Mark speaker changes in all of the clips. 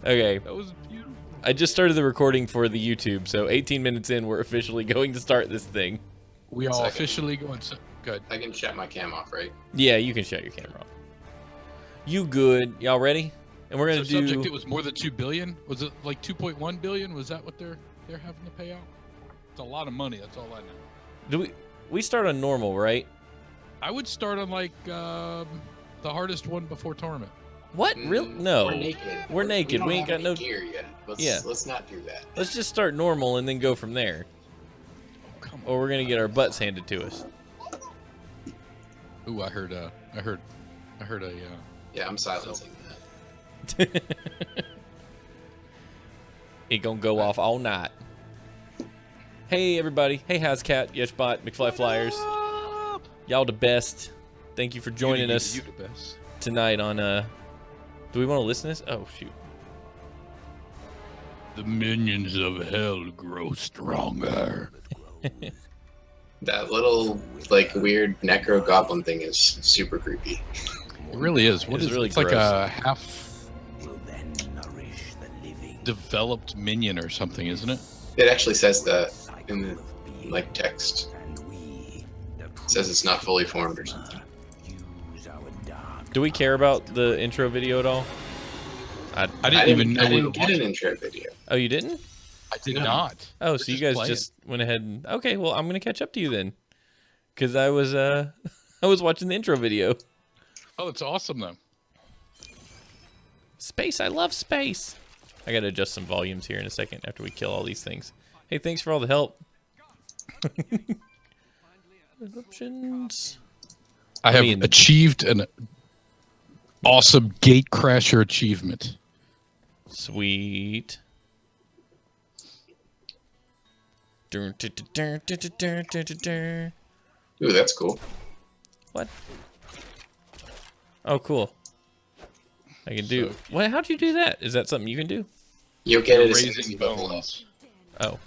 Speaker 1: Okay.
Speaker 2: That was beautiful.
Speaker 1: I just started the recording for the YouTube, so 18 minutes in, we're officially going to start this thing.
Speaker 2: We are officially going. Good.
Speaker 3: I can shut my cam off, right?
Speaker 1: Yeah, you can shut your camera off. You good? Y'all ready? And we're gonna do.
Speaker 2: Subject. It was more than 2 billion. Was it like 2.1 billion? Was that what they're having to pay out? It's a lot of money. That's all I know.
Speaker 1: Do we start on normal, right?
Speaker 2: I would start on like the hardest one before tournament.
Speaker 1: What? Real? No.
Speaker 3: We're naked.
Speaker 1: We're naked. We ain't got no
Speaker 3: gear yet. Let's not do that.
Speaker 1: Let's just start normal and then go from there.
Speaker 2: Oh, come on.
Speaker 1: Or we're gonna get our butts handed to us.
Speaker 2: Ooh, I heard a.
Speaker 3: Yeah, I'm silencing that.
Speaker 1: It gonna go off all night. Hey everybody. Hey Hazcat, Yeshbot, McFly Flyers. Y'all the best. Thank you for joining us
Speaker 2: You the best.
Speaker 1: tonight on do we want to listen to this? Oh shoot.
Speaker 2: The minions of hell grow stronger.
Speaker 3: That little like weird necro goblin thing is super creepy.
Speaker 2: It really is. What
Speaker 1: It's
Speaker 2: is
Speaker 1: really
Speaker 2: it's like
Speaker 1: gross.
Speaker 2: a half developed minion or something, isn't it?
Speaker 3: It actually says that in the like text. It says it's not fully formed or something.
Speaker 1: Do we care about the intro video at all?
Speaker 2: I didn't even know.
Speaker 3: I didn't get an intro video.
Speaker 1: Oh, you didn't?
Speaker 2: I did not.
Speaker 1: Oh,
Speaker 2: Let's
Speaker 1: so you guys
Speaker 2: play
Speaker 1: just went ahead and okay. Well, I'm gonna catch up to you then, because I was I was watching the intro video.
Speaker 2: Oh, it's awesome though.
Speaker 1: Space, I love space. I gotta adjust some volumes here in a second after we kill all these things. Hey, thanks for all the help. Options.
Speaker 2: I have
Speaker 1: mean-
Speaker 2: achieved an awesome gate crasher achievement.
Speaker 1: Sweet. Dun, dun, dun, dun, dun, dun, dun, dun, dun.
Speaker 3: Ooh, that's cool.
Speaker 1: What? Oh, cool. I can do. What? How'd you do that? Is that something you can do?
Speaker 3: You'll get it as soon as
Speaker 2: Raising
Speaker 3: you level up.
Speaker 2: bones.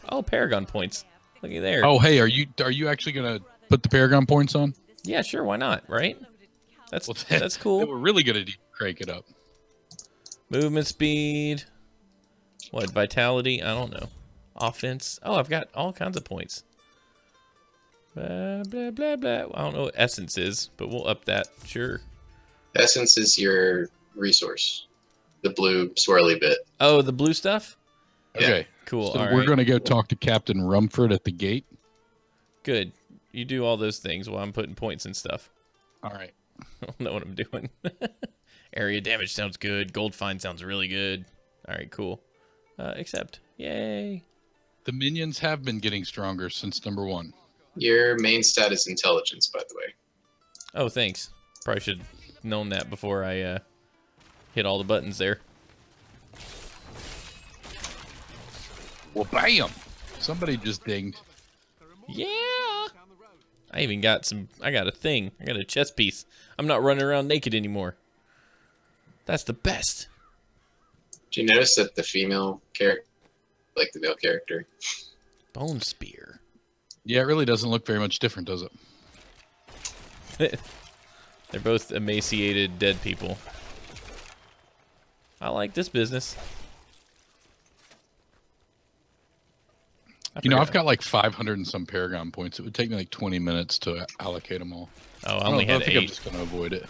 Speaker 1: Oh, Paragon points. Looky there.
Speaker 2: Oh, hey, are you actually gonna put the Paragon points on?
Speaker 1: Yeah, sure. Why not? Right? That's
Speaker 2: Well,
Speaker 1: that's
Speaker 2: They
Speaker 1: cool.
Speaker 2: were really gonna crank it up.
Speaker 1: Movement speed. What? Vitality? I don't know. Offense. Oh, I've got all kinds of points. Blah blah blah blah. I don't know what essence is, but we'll up that. Sure.
Speaker 3: Essence is your resource. The blue swirly bit.
Speaker 1: Oh, the blue stuff.
Speaker 3: Yeah.
Speaker 2: Okay,
Speaker 1: Cool.
Speaker 2: so
Speaker 1: all
Speaker 2: we're
Speaker 1: right.
Speaker 2: gonna go talk to Captain Rumford at the gate.
Speaker 1: Good. You do all those things while I'm putting points and stuff.
Speaker 2: All right.
Speaker 1: I don't know what I'm doing. Area damage sounds good. Gold find sounds really good. All right, cool. Accept. Yay.
Speaker 2: The minions have been getting stronger since number 1.
Speaker 3: Your main stat is intelligence, by the way.
Speaker 1: Oh, thanks. Probably should have known that before I hit all the buttons there.
Speaker 2: Well, bam! Somebody just dinged.
Speaker 1: Yeah. I even got I got a thing. I got a chest piece. I'm not running around naked anymore. That's the best.
Speaker 3: Do you notice that the female character, like the male character,
Speaker 1: Bone spear.
Speaker 2: Yeah, it really doesn't look very much different, does it?
Speaker 1: They're both emaciated dead people. I like this business.
Speaker 2: You know, I've got like 500 and some Paragon points. It would take me like 20 minutes to allocate them all.
Speaker 1: Oh, I only had
Speaker 2: I think I'm
Speaker 1: 8.
Speaker 2: just going to avoid it.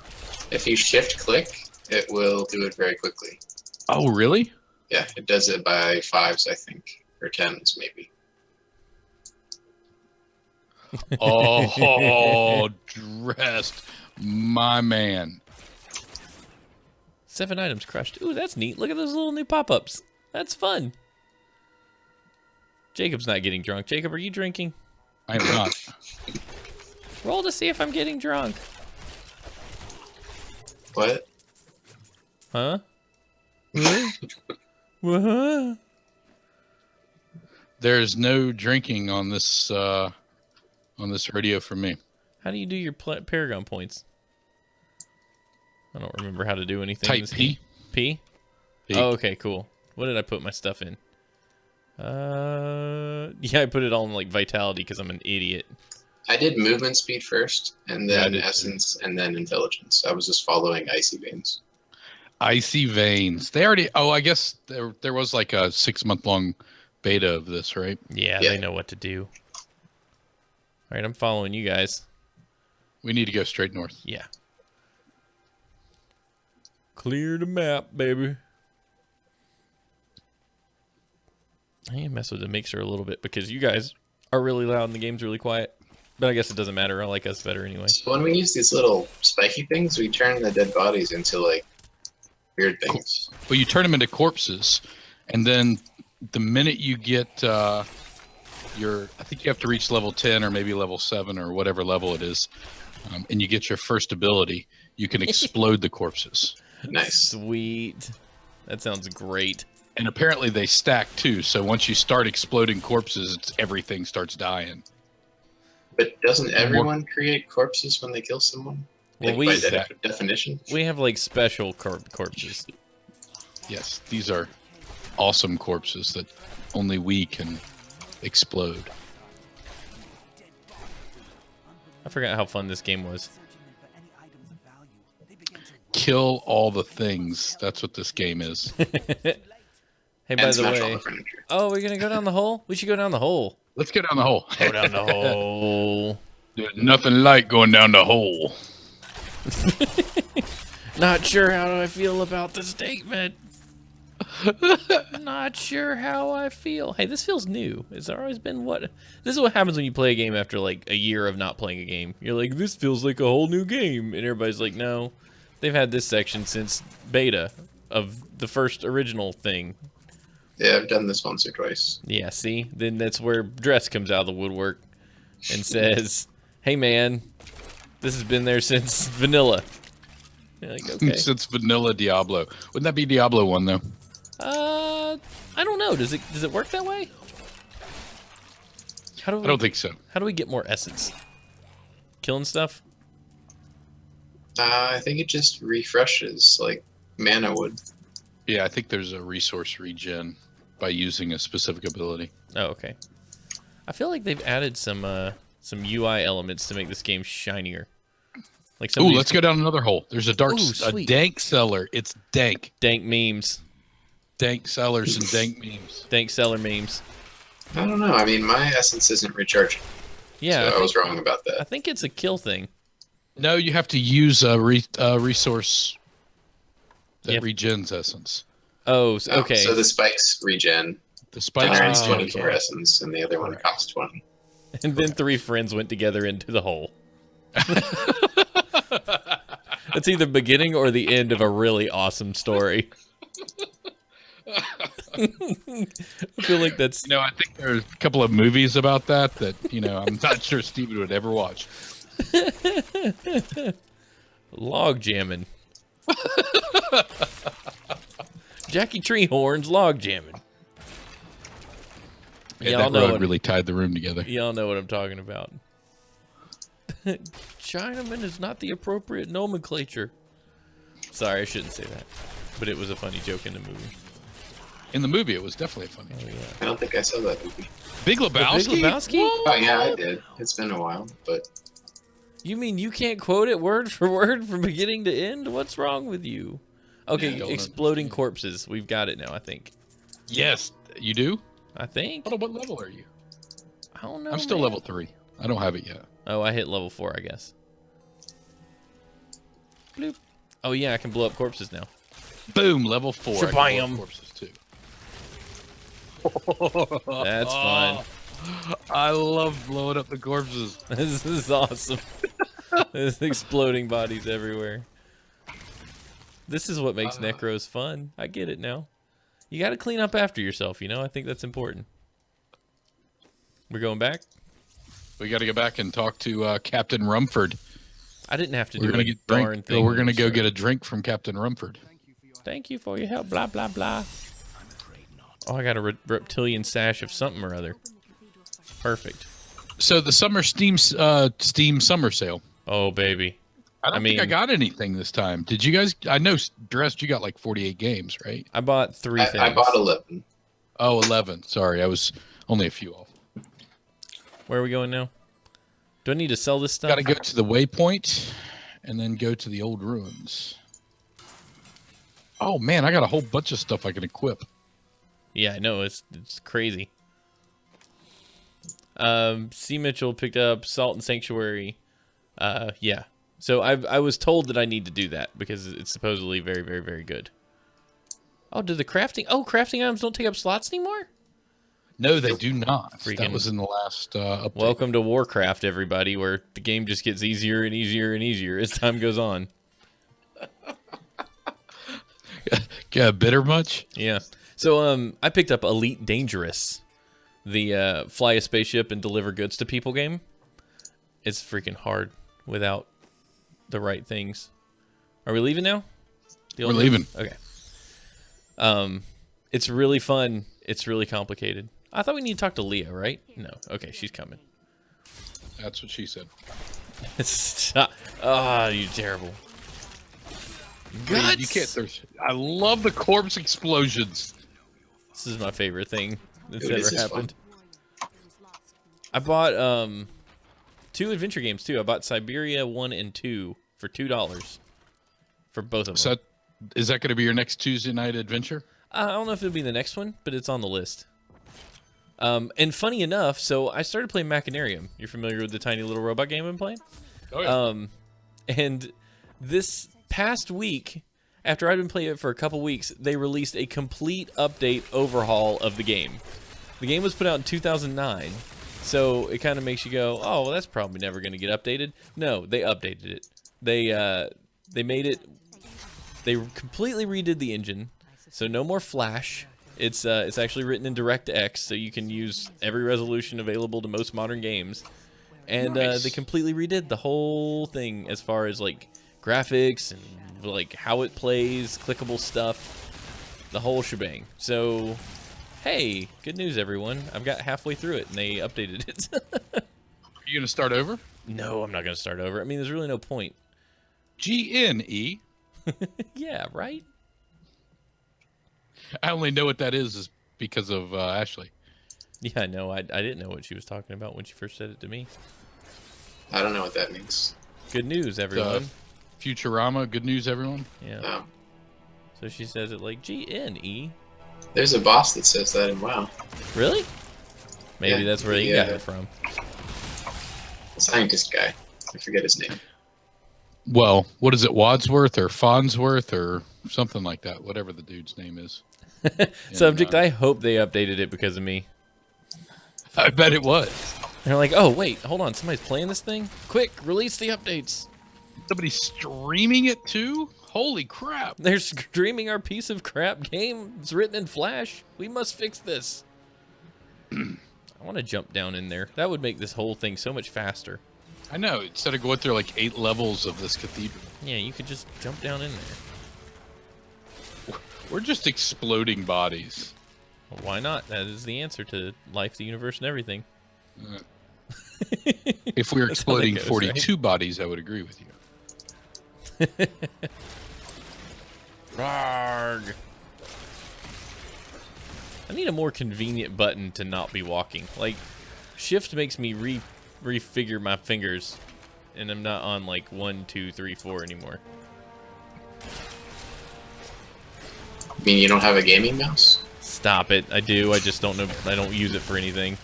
Speaker 3: if you shift click, it will do it very quickly.
Speaker 2: Oh, really?
Speaker 3: Yeah, it does it by 5s, I think, or 10s maybe.
Speaker 2: Oh, Drest, my man.
Speaker 1: 7 items crushed. Ooh, that's neat. Look at those little new pop-ups. That's fun. Jacob's not getting drunk. Jacob, are you drinking?
Speaker 2: I am not.
Speaker 1: Roll to see if I'm getting drunk.
Speaker 3: What?
Speaker 1: Huh? What?
Speaker 2: There's no drinking on this radio for me.
Speaker 1: How do you do your Paragon points? I don't remember how to do anything.
Speaker 2: Type
Speaker 1: in this
Speaker 2: P.
Speaker 1: game. P?
Speaker 2: P.
Speaker 1: Oh, okay, cool. What did I put my stuff in? Yeah, I put it all in like vitality because I'm an idiot.
Speaker 3: I did movement speed first, and
Speaker 2: Yeah, I
Speaker 3: then
Speaker 2: did too.
Speaker 3: essence, and then intelligence. I was just following icy veins.
Speaker 2: Icy Veins. They already. Oh, I guess there was like a 6-month-long beta of this, right?
Speaker 1: Yeah,
Speaker 3: Yeah.
Speaker 1: they know what to do. All right, I'm following you guys.
Speaker 2: We need to go straight north.
Speaker 1: Yeah. Clear the map, baby. I need to mess with the mixer a little bit because you guys are really loud and the game's really quiet. But I guess it doesn't matter. I like us better anyway.
Speaker 3: So when we use these little spiky things, we turn the dead bodies into like weird things.
Speaker 2: Well, you turn them into corpses, and then the minute you get I think you have to reach level 10 or maybe level 7 or whatever level it is, and you get your first ability, you can explode the corpses.
Speaker 3: Nice.
Speaker 1: Sweet. That sounds great.
Speaker 2: And apparently they stack too, so once you start exploding corpses, everything starts dying.
Speaker 3: But doesn't everyone create corpses when they kill someone?
Speaker 1: Well,
Speaker 3: Like, by definition?
Speaker 1: We have like special corpses.
Speaker 2: Yes, these are awesome corpses that only we can explode.
Speaker 1: I forgot how fun this game was.
Speaker 2: Kill all the things. That's what this game is.
Speaker 1: Hey, by
Speaker 3: And
Speaker 1: the
Speaker 3: smash all
Speaker 1: way,
Speaker 3: the furniture.
Speaker 1: oh, we're gonna go down the hole. We should go down the hole.
Speaker 2: Let's go down the hole.
Speaker 1: Go down the hole.
Speaker 2: There's nothing like going down the hole.
Speaker 1: Not sure how I feel about the statement. Not sure how I feel. Hey, this feels new. It's always been what? This is what happens when you play a game after like a year of not playing a game. You're like, this feels like a whole new game, and everybody's like, no, they've had this section since beta of the first original thing.
Speaker 3: Yeah, I've done this once or twice.
Speaker 1: Yeah, see? Then that's where Drest comes out of the woodwork and says, hey, man, this has been there since vanilla. You're like, okay.
Speaker 2: Since vanilla Diablo. Wouldn't that be Diablo 1, though?
Speaker 1: I don't know. Does it work that way?
Speaker 2: I don't think so.
Speaker 1: How do we get more essence? Killing stuff?
Speaker 3: I think it just refreshes, like mana would.
Speaker 2: Yeah, I think there's a resource regen by using a specific ability.
Speaker 1: Oh, okay. I feel like they've added some UI elements to make this game shinier. Like
Speaker 2: Ooh, let's go down another hole. There's a
Speaker 1: sweet.
Speaker 2: dank cellar. It's dank.
Speaker 1: Dank memes.
Speaker 2: Dank cellars and dank memes.
Speaker 1: Dank cellar memes.
Speaker 3: I don't know. I mean, my essence isn't recharging.
Speaker 1: Yeah,
Speaker 3: So I was wrong about
Speaker 1: I
Speaker 3: that.
Speaker 1: think it's a kill thing.
Speaker 2: No, you have to use a resource that
Speaker 1: Yep.
Speaker 2: regens essence.
Speaker 1: Oh,
Speaker 3: Oh,
Speaker 1: okay.
Speaker 3: So the spikes regen.
Speaker 2: The spikes
Speaker 3: Generates
Speaker 1: Oh,
Speaker 3: 24
Speaker 1: okay.
Speaker 3: essence, and the other one costs 20.
Speaker 1: And then 3 friends went together into the hole. That's either beginning or the end of a really awesome story. I feel like that's...
Speaker 2: I think there's a couple of movies about that I'm not sure Steven would ever watch.
Speaker 1: Log jamming. Jackie Treehorn's log jamming.
Speaker 2: Yeah,
Speaker 1: Y'all
Speaker 2: that
Speaker 1: know
Speaker 2: road
Speaker 1: what,
Speaker 2: really tied the room together.
Speaker 1: y'all know what I'm talking about. Chinaman is not the appropriate nomenclature. Sorry, I shouldn't say that. But it was a funny joke in the movie.
Speaker 2: In the movie, it was definitely funny.
Speaker 1: Oh, yeah.
Speaker 3: I don't think I saw that movie.
Speaker 2: Big Lebowski?
Speaker 1: Big Lebowski?
Speaker 3: Oh, yeah, I did. It's been a while, but
Speaker 1: You mean you can't quote it word for word from beginning to end? What's wrong with you? Okay,
Speaker 2: Yeah, I don't
Speaker 1: exploding
Speaker 2: understand.
Speaker 1: corpses. We've got it now, I think.
Speaker 2: Yes, you do?
Speaker 1: I think.
Speaker 2: Hold on, what level are you?
Speaker 1: I don't know.
Speaker 2: I'm still
Speaker 1: man.
Speaker 2: level 3. I don't have it yet.
Speaker 1: Oh, I hit level 4, I guess. Bloop. Oh, yeah, I can blow up corpses now.
Speaker 2: Boom, level 4. I can blow up
Speaker 1: Shabam.
Speaker 2: corpses too.
Speaker 1: That's fun.
Speaker 2: I love blowing up the corpses.
Speaker 1: This is awesome. There's exploding bodies everywhere. This is what makes Necros fun. I get it now. You got to clean up after yourself, I think that's important. We're going back?
Speaker 2: We got to go back and talk to Captain Rumford.
Speaker 1: I didn't have to
Speaker 2: We're
Speaker 1: do
Speaker 2: gonna
Speaker 1: a
Speaker 2: get
Speaker 1: darn
Speaker 2: drink.
Speaker 1: thing.
Speaker 2: We're gonna go get a drink from Captain Rumford.
Speaker 1: Thank you for your help, blah, blah, blah. Oh, I got a reptilian sash of something or other. Perfect.
Speaker 2: So the summer Steam summer sale.
Speaker 1: Oh, baby.
Speaker 2: I don't think I
Speaker 1: mean-
Speaker 2: got anything this time. Did you guys? I know, Drest, you got like 48 games, right?
Speaker 1: I bought 3 things.
Speaker 3: I bought 11.
Speaker 2: Oh, 11. Sorry, I was only a few off.
Speaker 1: Where are we going now? Do I need to sell this stuff?
Speaker 2: Got to go to the waypoint and then go to the old ruins. Oh man, I got a whole bunch of stuff I can equip.
Speaker 1: Yeah, I know, it's crazy. C. Mitchell picked up Salt and Sanctuary. Yeah. So I was told that I need to do that because it's supposedly very, very, very good. Oh, do the crafting... Oh, crafting items don't take up slots anymore?
Speaker 2: No, they do not.
Speaker 1: Freaking-
Speaker 2: That was in the last update.
Speaker 1: Welcome to Warcraft, everybody, where the game just gets easier and easier and easier as time goes on.
Speaker 2: Yeah, bitter much?
Speaker 1: Yeah. So I picked up Elite Dangerous, the fly a spaceship and deliver goods to people game. It's freaking hard without the right things. Are we leaving now?
Speaker 2: We're leaving.
Speaker 1: Okay. It's really fun. It's really complicated. I thought we need to talk to Leah, right? No. Okay, she's coming.
Speaker 2: That's what she said.
Speaker 1: Stop. Ah, you terrible. Guts!
Speaker 2: You can't. I love the corpse explosions.
Speaker 1: This is my favorite thing that's
Speaker 3: Dude, this
Speaker 1: ever
Speaker 3: is
Speaker 1: happened. I bought 2 adventure games too. I bought Siberia 1 and 2 for $2 for both of them.
Speaker 2: So, is that going to be your next Tuesday night adventure?
Speaker 1: I don't know if it'll be the next one, but it's on the list. And funny enough, so I started playing Machinarium. You're familiar with the tiny little robot game I'm playing?
Speaker 2: Oh yeah.
Speaker 1: And this past week, after I'd been playing it for a couple weeks, they released a complete update overhaul of the game. The game was put out in 2009, so it kind of makes you go, oh, well, that's probably never going to get updated. No, they updated it. They made it... They completely redid the engine, so no more Flash. It's actually written in DirectX, so you can use every resolution available to most modern games. And
Speaker 2: Nice.
Speaker 1: they completely redid the whole thing as far as like graphics and like how it plays, clickable stuff, the whole shebang. So, hey, good news, everyone! I've got halfway through it, and they updated it.
Speaker 2: Are you going to start over?
Speaker 1: No, I'm not going to start over. I mean, there's really no point.
Speaker 2: GNE.
Speaker 1: Yeah, right?
Speaker 2: I only know what that is because of Ashley.
Speaker 1: Yeah, no, I didn't know what she was talking about when she first said it to me.
Speaker 3: I don't know what that means.
Speaker 1: Good news, everyone.
Speaker 2: Futurama. Good news, everyone.
Speaker 1: Yeah.
Speaker 3: Oh.
Speaker 1: So she says it like GNE.
Speaker 3: There's a boss that says that in WoW.
Speaker 1: Really? Maybe
Speaker 3: Yeah,
Speaker 1: that's where you got
Speaker 3: yeah.
Speaker 1: it from.
Speaker 3: The scientist guy. I forget his name.
Speaker 2: Well, what is it? Wadsworth or Farnsworth or something like that. Whatever the dude's name is.
Speaker 1: Subject, I hope they updated it because of me.
Speaker 2: I bet it was.
Speaker 1: They're like, oh, wait, hold on. Somebody's playing this thing? Quick, release the updates.
Speaker 2: Somebody's streaming it too? Holy crap.
Speaker 1: They're streaming our piece of crap game. It's written in Flash. We must fix this. I want to jump down in there. That would make this whole thing so much faster.
Speaker 2: I know. Instead of going through like 8 levels of this cathedral.
Speaker 1: Yeah, you could just jump down in there.
Speaker 2: We're just exploding bodies.
Speaker 1: Well, why not? That is the answer to life, the universe, and everything.
Speaker 2: If we were
Speaker 1: That's how that
Speaker 2: exploding
Speaker 1: goes,
Speaker 2: 42 bodies, I would agree with you.
Speaker 1: Rarg. I need a more convenient button to not be walking. Like, shift makes me refigure my fingers, and I'm not on like 1, 2, 3, 4 anymore.
Speaker 3: You mean you don't have a gaming mouse?
Speaker 1: Stop it. I do. I just don't know. I don't use it for anything.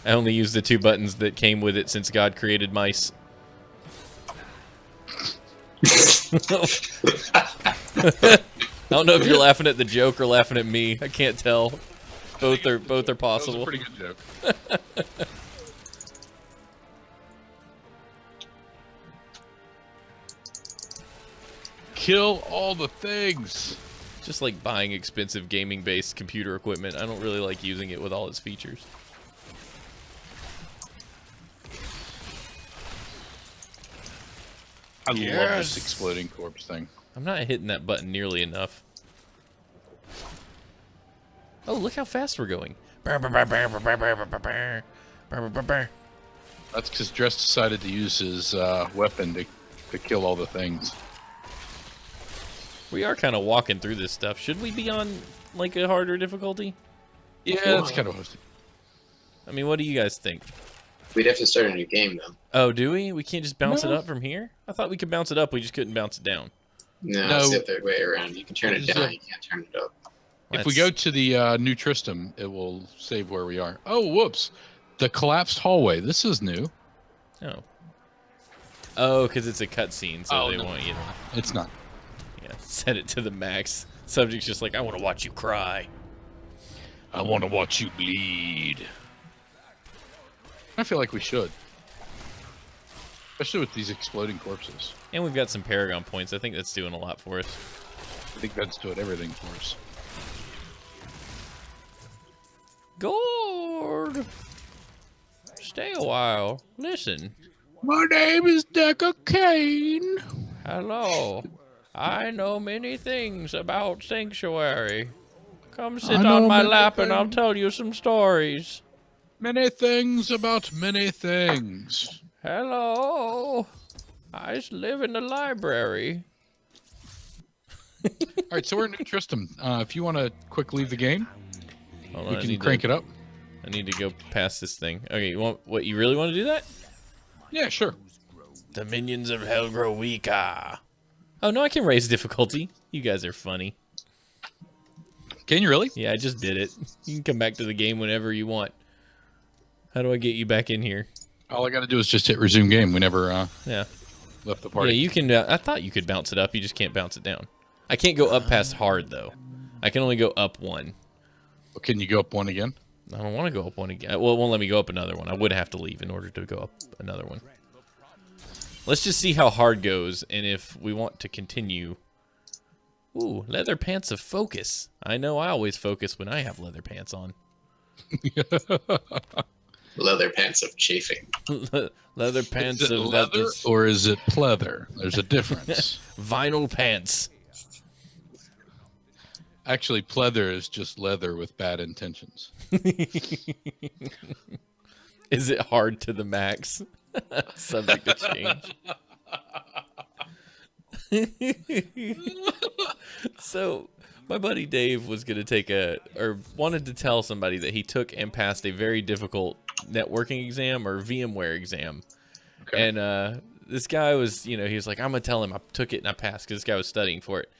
Speaker 1: I only use the 2 buttons that came with it since God created mice. I don't know if you're laughing at the joke or laughing at me. I can't tell. Both are possible.
Speaker 2: That was a pretty good joke. Kill all the things.
Speaker 1: Just like buying expensive gaming-based computer equipment. I don't really like using it with all its features.
Speaker 2: I love
Speaker 1: Yes.
Speaker 2: this exploding corpse thing.
Speaker 1: I'm not hitting that button nearly enough. Oh, look how fast we're going.
Speaker 2: That's because Drest decided to use his weapon to kill all the things.
Speaker 1: We are kind of walking through this stuff. Should we be on like a harder difficulty?
Speaker 2: Yeah, that's kind of hosted.
Speaker 1: I mean, what do you guys think?
Speaker 3: We'd have to start a new game, though.
Speaker 1: Oh, do we? We can't just bounce it
Speaker 2: No.
Speaker 1: up from here? I thought we could bounce it up. We just couldn't bounce it down.
Speaker 3: No, it's the other way around. You can turn it down. You can't turn it up.
Speaker 2: If we go to the New Tristram, it will save where we are. Oh, whoops. The collapsed hallway. This is new.
Speaker 1: Oh. Oh, because it's a cutscene, so they want you to...
Speaker 2: It's not.
Speaker 1: Yeah, set it to the max. Subject's just like, I want to watch you cry.
Speaker 2: I want to watch you bleed. I feel like we should. Especially with these exploding corpses.
Speaker 1: And we've got some Paragon points. I think that's doing a lot for us.
Speaker 2: I think that's doing everything for us.
Speaker 1: Gord! Stay a while. Listen.
Speaker 2: My name is Decker Kane.
Speaker 1: Hello. I know many things about Sanctuary. Come sit on my lap and I'll tell you some stories.
Speaker 2: Many things about many things.
Speaker 1: Hello. I live in the library.
Speaker 2: All right, so we're in New Tristram. If you want to quick leave the game,
Speaker 1: Hold on,
Speaker 2: we can crank it up.
Speaker 1: I need to go past this thing. Okay, you really want to do that?
Speaker 2: Yeah, sure.
Speaker 1: The minions of hell grow weaker. Oh, no, I can raise difficulty. You guys are funny.
Speaker 2: Can you really?
Speaker 1: Yeah, I just did it. You can come back to the game whenever you want. How do I get you back in here?
Speaker 2: All I got to do is just hit resume game. We never
Speaker 1: yeah.
Speaker 2: left the party.
Speaker 1: Yeah, you can. I thought you could bounce it up. You just can't bounce it down. I can't go up past hard, though. I can only go up one.
Speaker 2: Well, can you go up one again?
Speaker 1: I don't want to go up one again. Well, it won't let me go up another one. I would have to leave in order to go up another one. Let's just see how hard goes, and if we want to continue. Ooh, leather pants of focus. I know I always focus when I have leather pants on.
Speaker 3: Leather pants of chafing.
Speaker 1: Leather pants
Speaker 2: is it
Speaker 1: of
Speaker 2: leather or is it pleather? There's a difference.
Speaker 1: Vinyl pants.
Speaker 2: Actually, pleather is just leather with bad intentions.
Speaker 1: Is it hard to the max? Subject to change. So, my buddy Dave was going to wanted to tell somebody that he took and passed a very difficult networking exam or VMware exam. Okay. And this guy was, he was like, I'm going to tell him I took it and I passed because this guy was studying for it.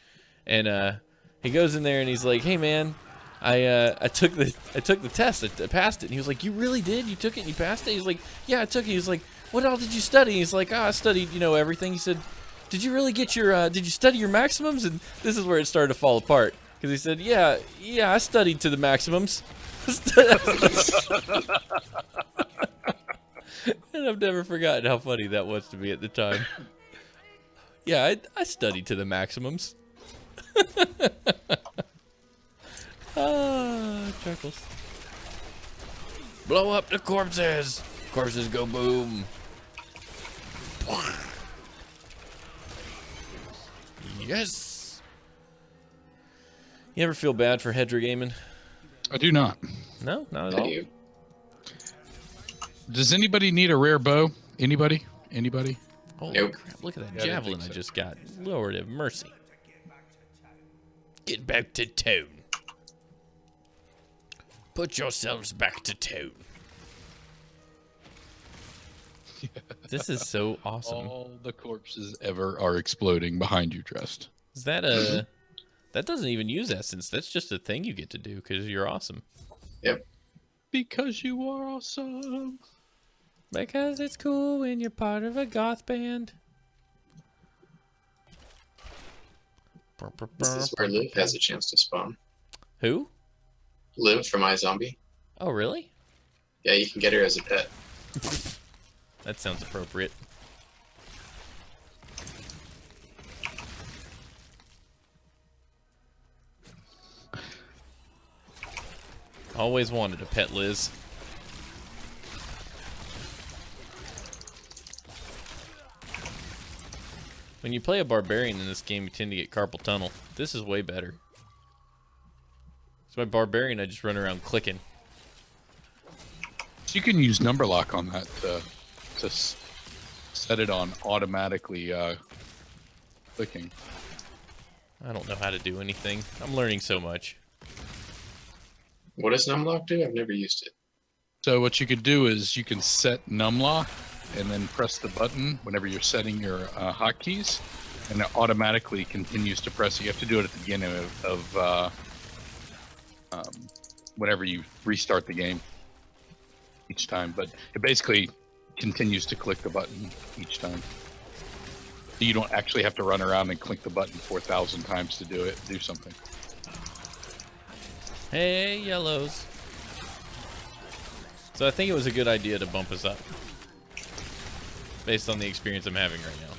Speaker 1: And he goes in there and he's like, hey, man, I took the test. I passed it. And he was like, you really did? You took it and you passed it? He's like, yeah, I took it. He was like, what all did you study? He's like, I studied, everything. He said, did you really get your, did you study your maximums? And this is where it started to fall apart. Because he said, yeah, I studied to the maximums. And I've never forgotten how funny that was to me at the time. Yeah, I studied to the maximums. Ah, chuckles. Blow up the corpses. Corpses go boom. Yes. You ever feel bad for Hedra gaming?
Speaker 2: I do not.
Speaker 1: No, not at all.
Speaker 2: Does anybody need a rare bow? Anybody?
Speaker 1: Holy crap, look at that javelin I just got. Lord have mercy. Get back to town. Put yourselves back to town. This is so awesome.
Speaker 2: All the corpses ever are exploding behind you, Drest.
Speaker 1: Is that that doesn't even use essence. That's just a thing you get to do because you're awesome.
Speaker 3: Yep.
Speaker 2: Because you are awesome.
Speaker 1: Because it's cool when you're part of a goth band.
Speaker 3: This is where Liv has a chance to spawn.
Speaker 1: Who?
Speaker 3: Liv from iZombie.
Speaker 1: Oh, really?
Speaker 3: Yeah, you can get her as a pet.
Speaker 1: That sounds appropriate. Always wanted a pet, Liz. When you play a barbarian in this game, you tend to get carpal tunnel. This is way better. So my barbarian, I just run around clicking.
Speaker 2: So you can use number lock on that to set it on automatically clicking.
Speaker 3: I
Speaker 1: I don't know how to do anything. I'm learning so much.
Speaker 3: What does numlock do? I've never used it.
Speaker 2: So what you could do is you can set numlock and then press the button whenever you're setting your hotkeys, and it automatically continues to press. You have to do it at the beginning of whenever you restart the game each time, but it basically continues to click the button each time. So you don't actually have to run around and click the button 4,000 times to do something.
Speaker 1: Hey, yellows. So I think it was a good idea to bump us up, based on the experience I'm having right now.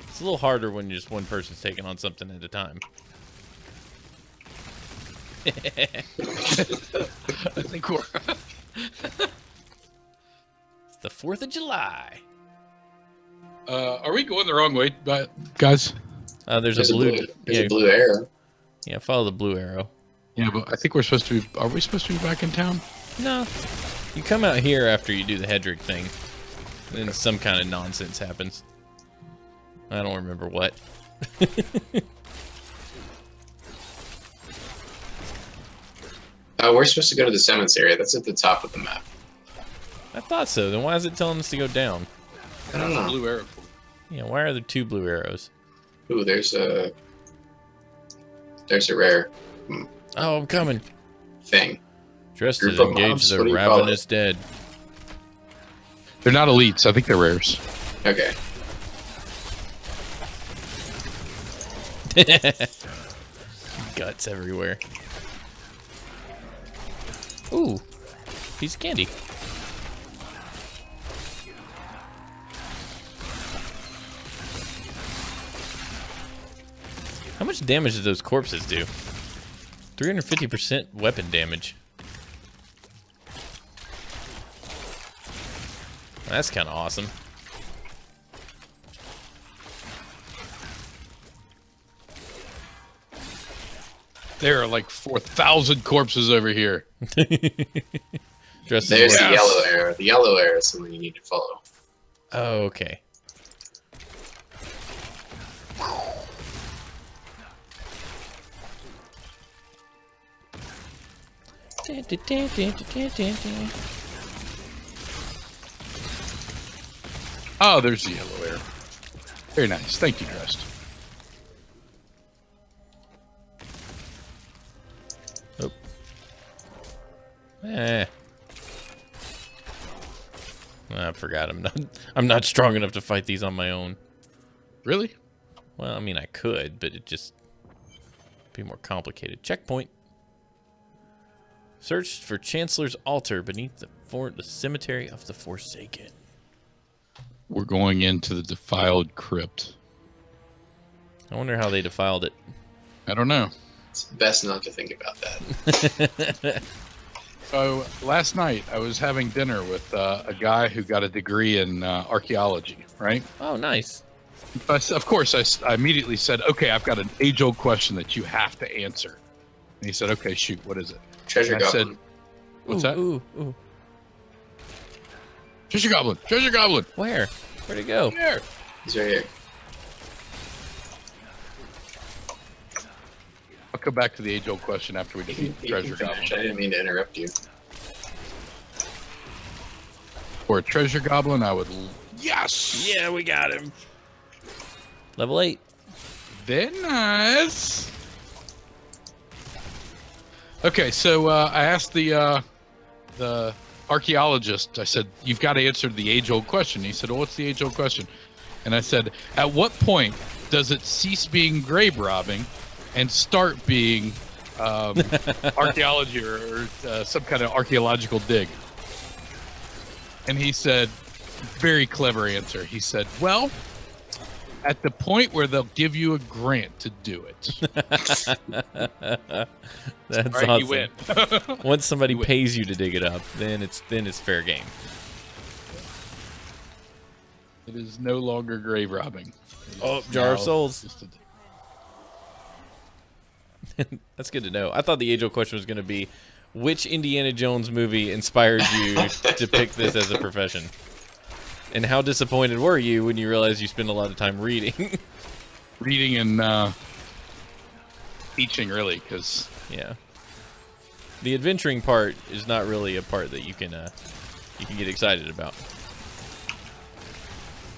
Speaker 1: It's a little harder when just one person's taking on something at a time.
Speaker 2: I think we're...
Speaker 1: It's the 4th of July.
Speaker 2: Are we going the wrong way, guys?
Speaker 1: There's a blue
Speaker 3: arrow.
Speaker 1: Yeah, follow the blue arrow.
Speaker 2: Yeah, but I think we're supposed to be... Are we supposed to be back in town?
Speaker 1: No. You come out here after you do the Hedrick thing. And then some kind of nonsense happens. I don't remember what.
Speaker 3: We're supposed to go to the cemetery. That's at the top of the map.
Speaker 1: I thought so. Then why is it telling us to go down?
Speaker 3: I don't know.
Speaker 2: Blue arrow.
Speaker 1: Yeah, why are there 2 blue arrows?
Speaker 3: Ooh, there's a rare
Speaker 1: Oh, I'm coming.
Speaker 3: thing.
Speaker 1: Drest
Speaker 3: Group
Speaker 1: has
Speaker 3: of
Speaker 1: engaged
Speaker 3: mobs?
Speaker 1: the
Speaker 3: What do you call
Speaker 1: ravenous dead.
Speaker 2: They're not elites. I think they're rares.
Speaker 3: Okay.
Speaker 1: Guts everywhere. Ooh, piece of candy. How much damage do those corpses do? 350% weapon damage. That's kind of awesome.
Speaker 2: There are like 4,000 corpses over here.
Speaker 3: There's the yellow arrow. The yellow arrow is the one you need to follow.
Speaker 1: Oh, okay.
Speaker 2: Oh, there's the yellow arrow. Very nice. Thank you, Drest.
Speaker 1: Oh. I forgot. I'm not strong enough to fight these on my own.
Speaker 2: Really?
Speaker 1: Well, I mean, I could, but it just be more complicated. Checkpoint. Search for Chancellor's altar beneath the cemetery of the Forsaken.
Speaker 2: We're going into the defiled crypt.
Speaker 1: I wonder how they defiled it.
Speaker 2: I don't know.
Speaker 3: It's best not to think about that.
Speaker 2: So last night I was having dinner with a guy who got a degree in archaeology, right?
Speaker 1: Oh, nice.
Speaker 2: Of course, I immediately said, okay, I've got an age-old question that you have to answer. And he said, okay, shoot, what is it?
Speaker 3: Treasure
Speaker 2: And I
Speaker 3: goblin.
Speaker 2: said, what's that?
Speaker 1: Ooh.
Speaker 2: Treasure goblin! Treasure goblin!
Speaker 1: Where? Where'd it go?
Speaker 2: There!
Speaker 3: He's right here.
Speaker 2: I'll come back to the age-old question after we defeat the treasure goblin.
Speaker 3: I didn't mean to interrupt you.
Speaker 2: For a treasure goblin, I would... Yes!
Speaker 1: Yeah, we got him. Level 8.
Speaker 2: Very nice. Okay, so I asked the archaeologist, I said, you've got to answer the age-old question. He said, well, what's the age-old question? And I said, at what point does it cease being grave robbing and start being archaeology or some kind of archaeological dig? And he said, very clever answer. He said, well, at the point where they'll give you a grant to do it.
Speaker 1: That's
Speaker 2: All right,
Speaker 1: awesome.
Speaker 2: you win.
Speaker 1: Once somebody
Speaker 2: You win.
Speaker 1: pays you to dig it up, then it's fair game.
Speaker 2: It is no longer grave robbing.
Speaker 1: Oh, Jar of
Speaker 2: Now
Speaker 1: Souls.
Speaker 2: just
Speaker 1: That's good to know. I thought the age-old question was going to be, which Indiana Jones movie inspired you to pick this as a profession? And how disappointed were you when you realized you spend a lot of time reading?
Speaker 2: reading and teaching, really, because
Speaker 1: Yeah. The adventuring part is not really a part that you can get excited about.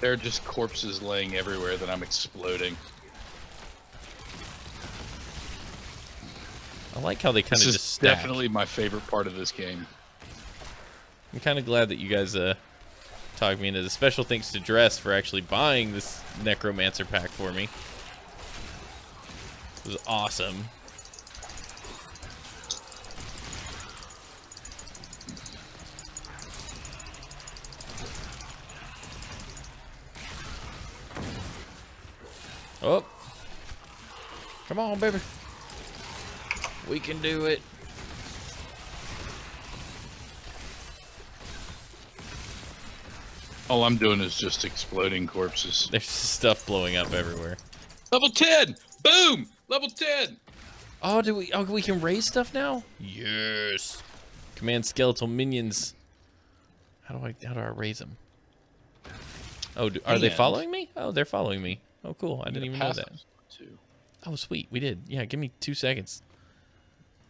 Speaker 2: There are just corpses laying everywhere that I'm exploding.
Speaker 1: I like how they kind of
Speaker 2: This
Speaker 1: just
Speaker 2: is
Speaker 1: stack.
Speaker 2: definitely my favorite part of this game.
Speaker 1: I'm kind of glad that you guys talked me into this. Special thanks to Drest for actually buying this Necromancer pack for me. It was awesome. Oh. Come on, baby. We can do it.
Speaker 2: All I'm doing is just exploding corpses.
Speaker 1: There's stuff blowing up everywhere.
Speaker 2: Level 10! Boom! Level 10!
Speaker 1: Oh, we can raise stuff now? Yes. Command skeletal minions. How do I raise them? Oh, are they following me? Oh, they're following me. Oh, cool. I didn't even know that.
Speaker 2: Too.
Speaker 1: Oh, sweet. We did. Yeah, give me 2 seconds.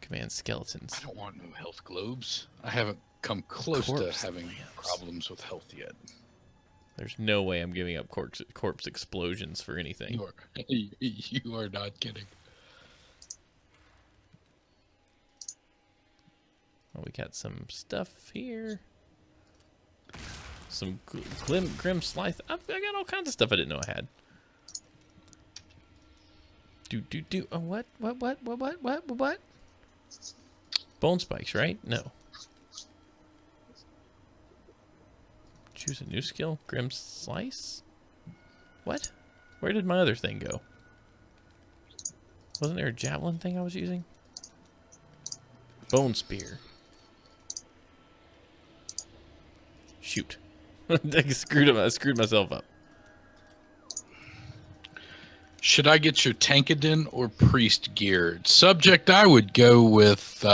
Speaker 1: Command skeletons.
Speaker 2: I don't want no health globes. I haven't come close to having problems with health yet.
Speaker 1: There's no way I'm giving up corpse explosions for anything.
Speaker 2: You are not kidding.
Speaker 1: Oh, we got some stuff here. Some grim slice. I got all kinds of stuff I didn't know I had. Do. Oh, what? Bone spikes, right? No. Choose a new skill. Grim slice? What? Where did my other thing go? Wasn't there a javelin thing I was using? Bone spear. Shoot. I screwed myself up.
Speaker 2: Should I get your Tankadin or Priest geared? Subject, I would go with...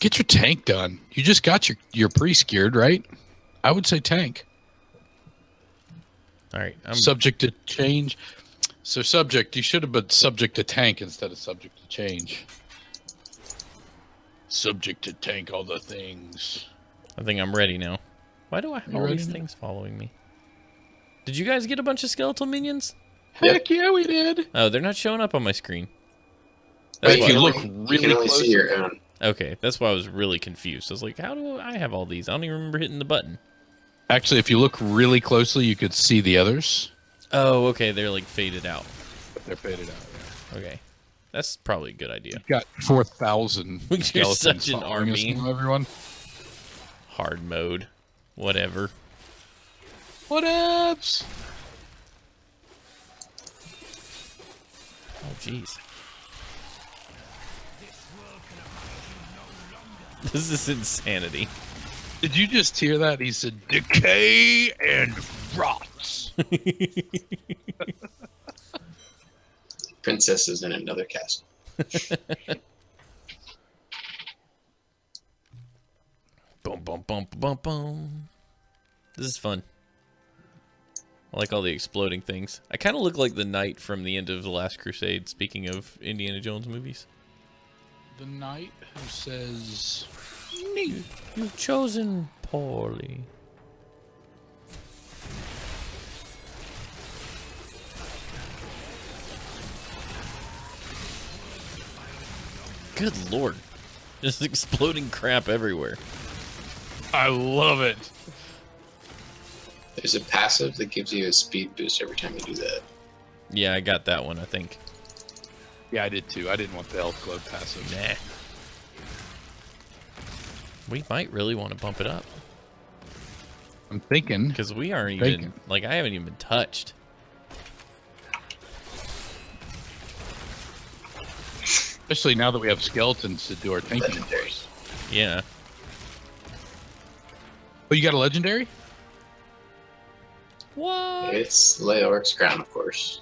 Speaker 2: Get your tank done. You just got your Priest geared, right? I would say tank.
Speaker 1: All right. I'm
Speaker 2: subject to change. So subject, you should have been subject to tank instead of subject to change. Subject to tank all the things.
Speaker 1: I think I'm ready now. Why do I have all these things following me? Did you guys get a bunch of skeletal minions?
Speaker 2: Heck yeah, we did.
Speaker 1: Oh, they're not showing up on my screen.
Speaker 2: If you look
Speaker 3: you
Speaker 2: really
Speaker 3: can only
Speaker 2: close,
Speaker 3: see your own.
Speaker 1: Okay, that's why I was really confused. I was like, how do I have all these? I don't even remember hitting the button.
Speaker 2: actually, if you look really closely, you could see the others.
Speaker 1: Oh, okay, they're like faded out.
Speaker 2: They're faded out. Yeah.
Speaker 1: Okay, that's probably a good idea.
Speaker 2: You've got 4,000
Speaker 1: You're
Speaker 2: skeletons.
Speaker 1: such an
Speaker 2: following us
Speaker 1: army.
Speaker 2: now, everyone.
Speaker 1: Hard mode, whatever.
Speaker 2: Whatevs?
Speaker 1: Oh, jeez. This is insanity.
Speaker 2: Did you just hear that? He said, decay and rots.
Speaker 3: Princess is in another castle.
Speaker 1: Boom, boom, boom, boom, boom. This is fun. I like all the exploding things. I kind of look like the knight from the end of The Last Crusade, speaking of Indiana Jones movies.
Speaker 2: The knight who says,
Speaker 1: You've chosen poorly. Good lord. Just exploding crap everywhere.
Speaker 2: I love it.
Speaker 3: There's a passive that gives you a speed boost every time you do that.
Speaker 1: Yeah, I got that one, I think.
Speaker 2: Yeah, I did too. I didn't want the health globe passive.
Speaker 1: Nah. We might really want to bump it up.
Speaker 2: I'm thinking.
Speaker 1: Because we aren't even, like, I haven't even been touched.
Speaker 2: Especially now that we have skeletons to do our tanking.
Speaker 3: Legendaries.
Speaker 1: Yeah.
Speaker 2: Oh, you got a legendary?
Speaker 1: What?
Speaker 3: It's Leoric's crown, of course.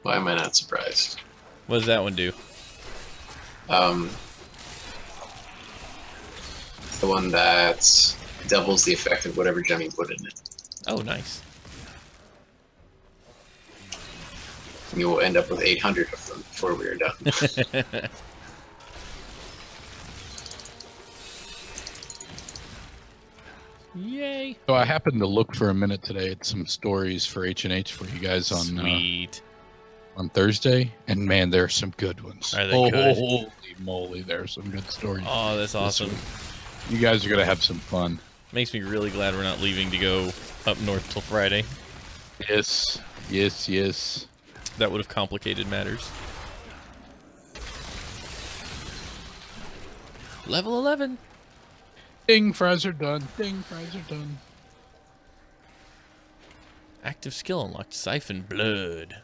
Speaker 3: Why am I not surprised?
Speaker 1: What does that one do?
Speaker 3: The one that doubles the effect of whatever gem you put in it.
Speaker 1: Oh, nice.
Speaker 3: You will end up with 800 of them before we are done.
Speaker 1: Yay.
Speaker 2: So I happened to look for a minute today at some stories for H&H for you guys
Speaker 1: Sweet.
Speaker 2: On Thursday, and man, there are some good ones.
Speaker 1: Are they good?
Speaker 2: Holy moly, there are some good stories.
Speaker 1: Oh, that's awesome.
Speaker 2: You guys are gonna have some fun.
Speaker 1: Makes me really glad we're not leaving to go up north till Friday.
Speaker 2: Yes, yes, yes.
Speaker 1: That would have complicated matters. Level 11.
Speaker 2: Ding, fries are done. Ding, fries are done.
Speaker 1: Active skill unlocked. Siphon blood.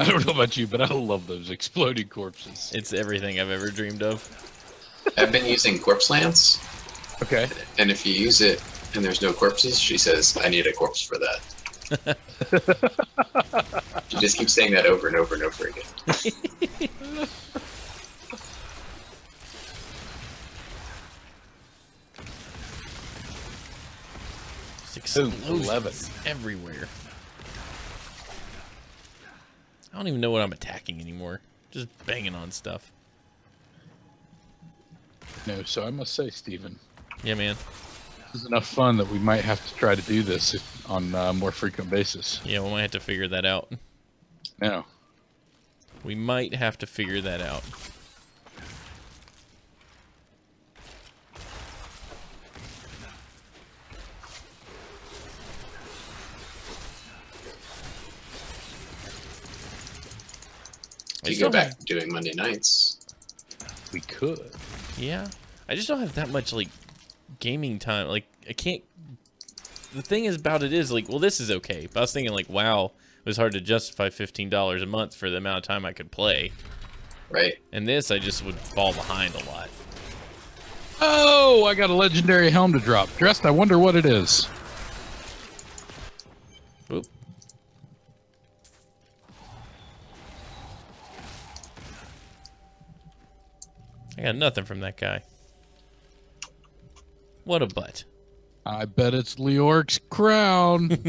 Speaker 2: I don't know about you, but I love those exploding corpses.
Speaker 1: It's everything I've ever dreamed of.
Speaker 3: I've been using Corpse Lance,
Speaker 2: Okay.
Speaker 3: and if you use it and there's no corpses, she says, I need a corpse for that. She just keeps saying that over and over and over again.
Speaker 1: Explosions
Speaker 2: 11.
Speaker 1: everywhere. I don't even know what I'm attacking anymore. Just banging on stuff.
Speaker 2: No, so I must say, Stephen,
Speaker 1: Yeah, man.
Speaker 2: this is enough fun that we might have to try to do this on a more frequent basis.
Speaker 1: Yeah, we might have to figure that out.
Speaker 2: No.
Speaker 1: We might have to figure that out. I
Speaker 3: You
Speaker 1: just
Speaker 3: go
Speaker 1: don't
Speaker 3: back
Speaker 1: have-
Speaker 3: to doing Monday nights.
Speaker 2: We could.
Speaker 1: Yeah. I just don't have that much, like, gaming time. Like, I can't... The thing is about it is, like, well, this is okay. But I was thinking, like, wow, it was hard to justify $15 a month for the amount of time I could play.
Speaker 3: Right?
Speaker 1: And this, I just would fall behind a lot.
Speaker 2: Oh, I got a legendary helm to drop. Drest, I wonder what it is.
Speaker 1: Oop. I got nothing from that guy. What a butt.
Speaker 2: I bet it's Leoric's crown. Hey,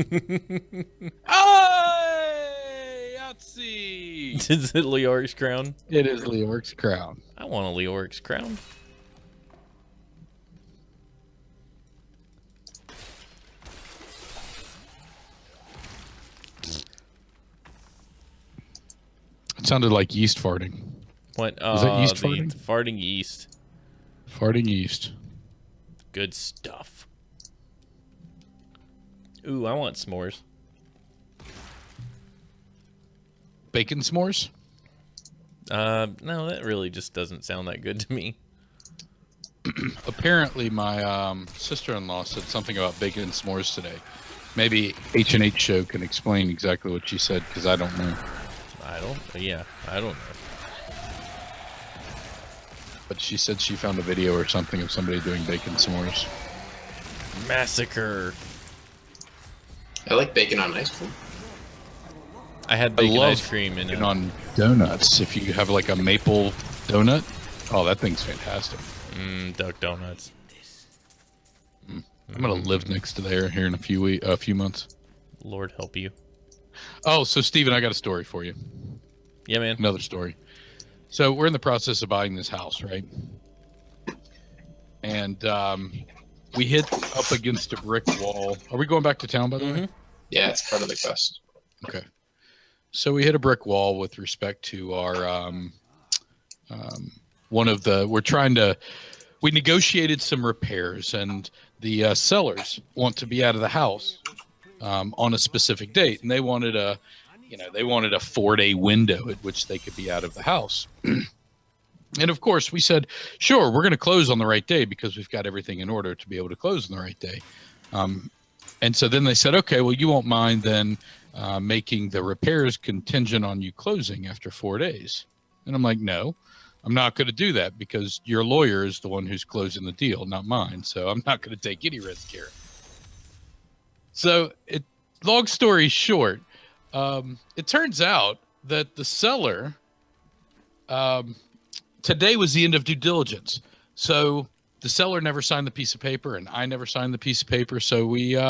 Speaker 2: Yahtzee!
Speaker 1: Is it Leoric's crown?
Speaker 2: It is Leoric's crown.
Speaker 1: I want a Leoric's crown.
Speaker 2: It sounded like yeast farting.
Speaker 1: What?
Speaker 2: Is that yeast
Speaker 1: the
Speaker 2: farting?
Speaker 1: farting yeast.
Speaker 2: Farting yeast.
Speaker 1: Good stuff. Ooh, I want s'mores.
Speaker 2: Bacon s'mores?
Speaker 1: No, that really just doesn't sound that good to me.
Speaker 2: Apparently, my sister-in-law said something about bacon s'mores today. Maybe H&H Show can explain exactly what she said, because I don't know.
Speaker 1: I don't know.
Speaker 2: But she said she found a video or something of somebody doing bacon s'mores.
Speaker 1: Massacre.
Speaker 3: I like bacon on ice cream.
Speaker 1: I had
Speaker 2: I
Speaker 1: bacon
Speaker 2: love
Speaker 1: ice cream and
Speaker 2: bacon on donuts. If you have like a maple donut, oh, that thing's fantastic.
Speaker 1: duck donuts.
Speaker 2: I'm gonna live next to there here in a few months.
Speaker 1: Lord help you.
Speaker 2: Oh, so Steven, I got a story for you.
Speaker 1: Yeah, man.
Speaker 2: Another story. So we're in the process of buying this house, right? And we hit up against a brick wall. Are we going back to town, by the way?
Speaker 3: Yeah, it's part of the quest.
Speaker 2: Okay. So we hit a brick wall with respect to our we negotiated some repairs, and the sellers want to be out of the house on a specific date, and they wanted a 4-day window at which they could be out of the house. And of course we said, sure, we're going to close on the right day because we've got everything in order to be able to close on the right day. And so then they said, okay, well, you won't mind then making the repairs contingent on you closing after 4 days. And I'm like, no, I'm not going to do that because your lawyer is the one who's closing the deal, not mine. So I'm not going to take any risk here. So long story short, it turns out that the seller, today was the end of due diligence. So the seller never signed the piece of paper and I never signed the piece of paper. So we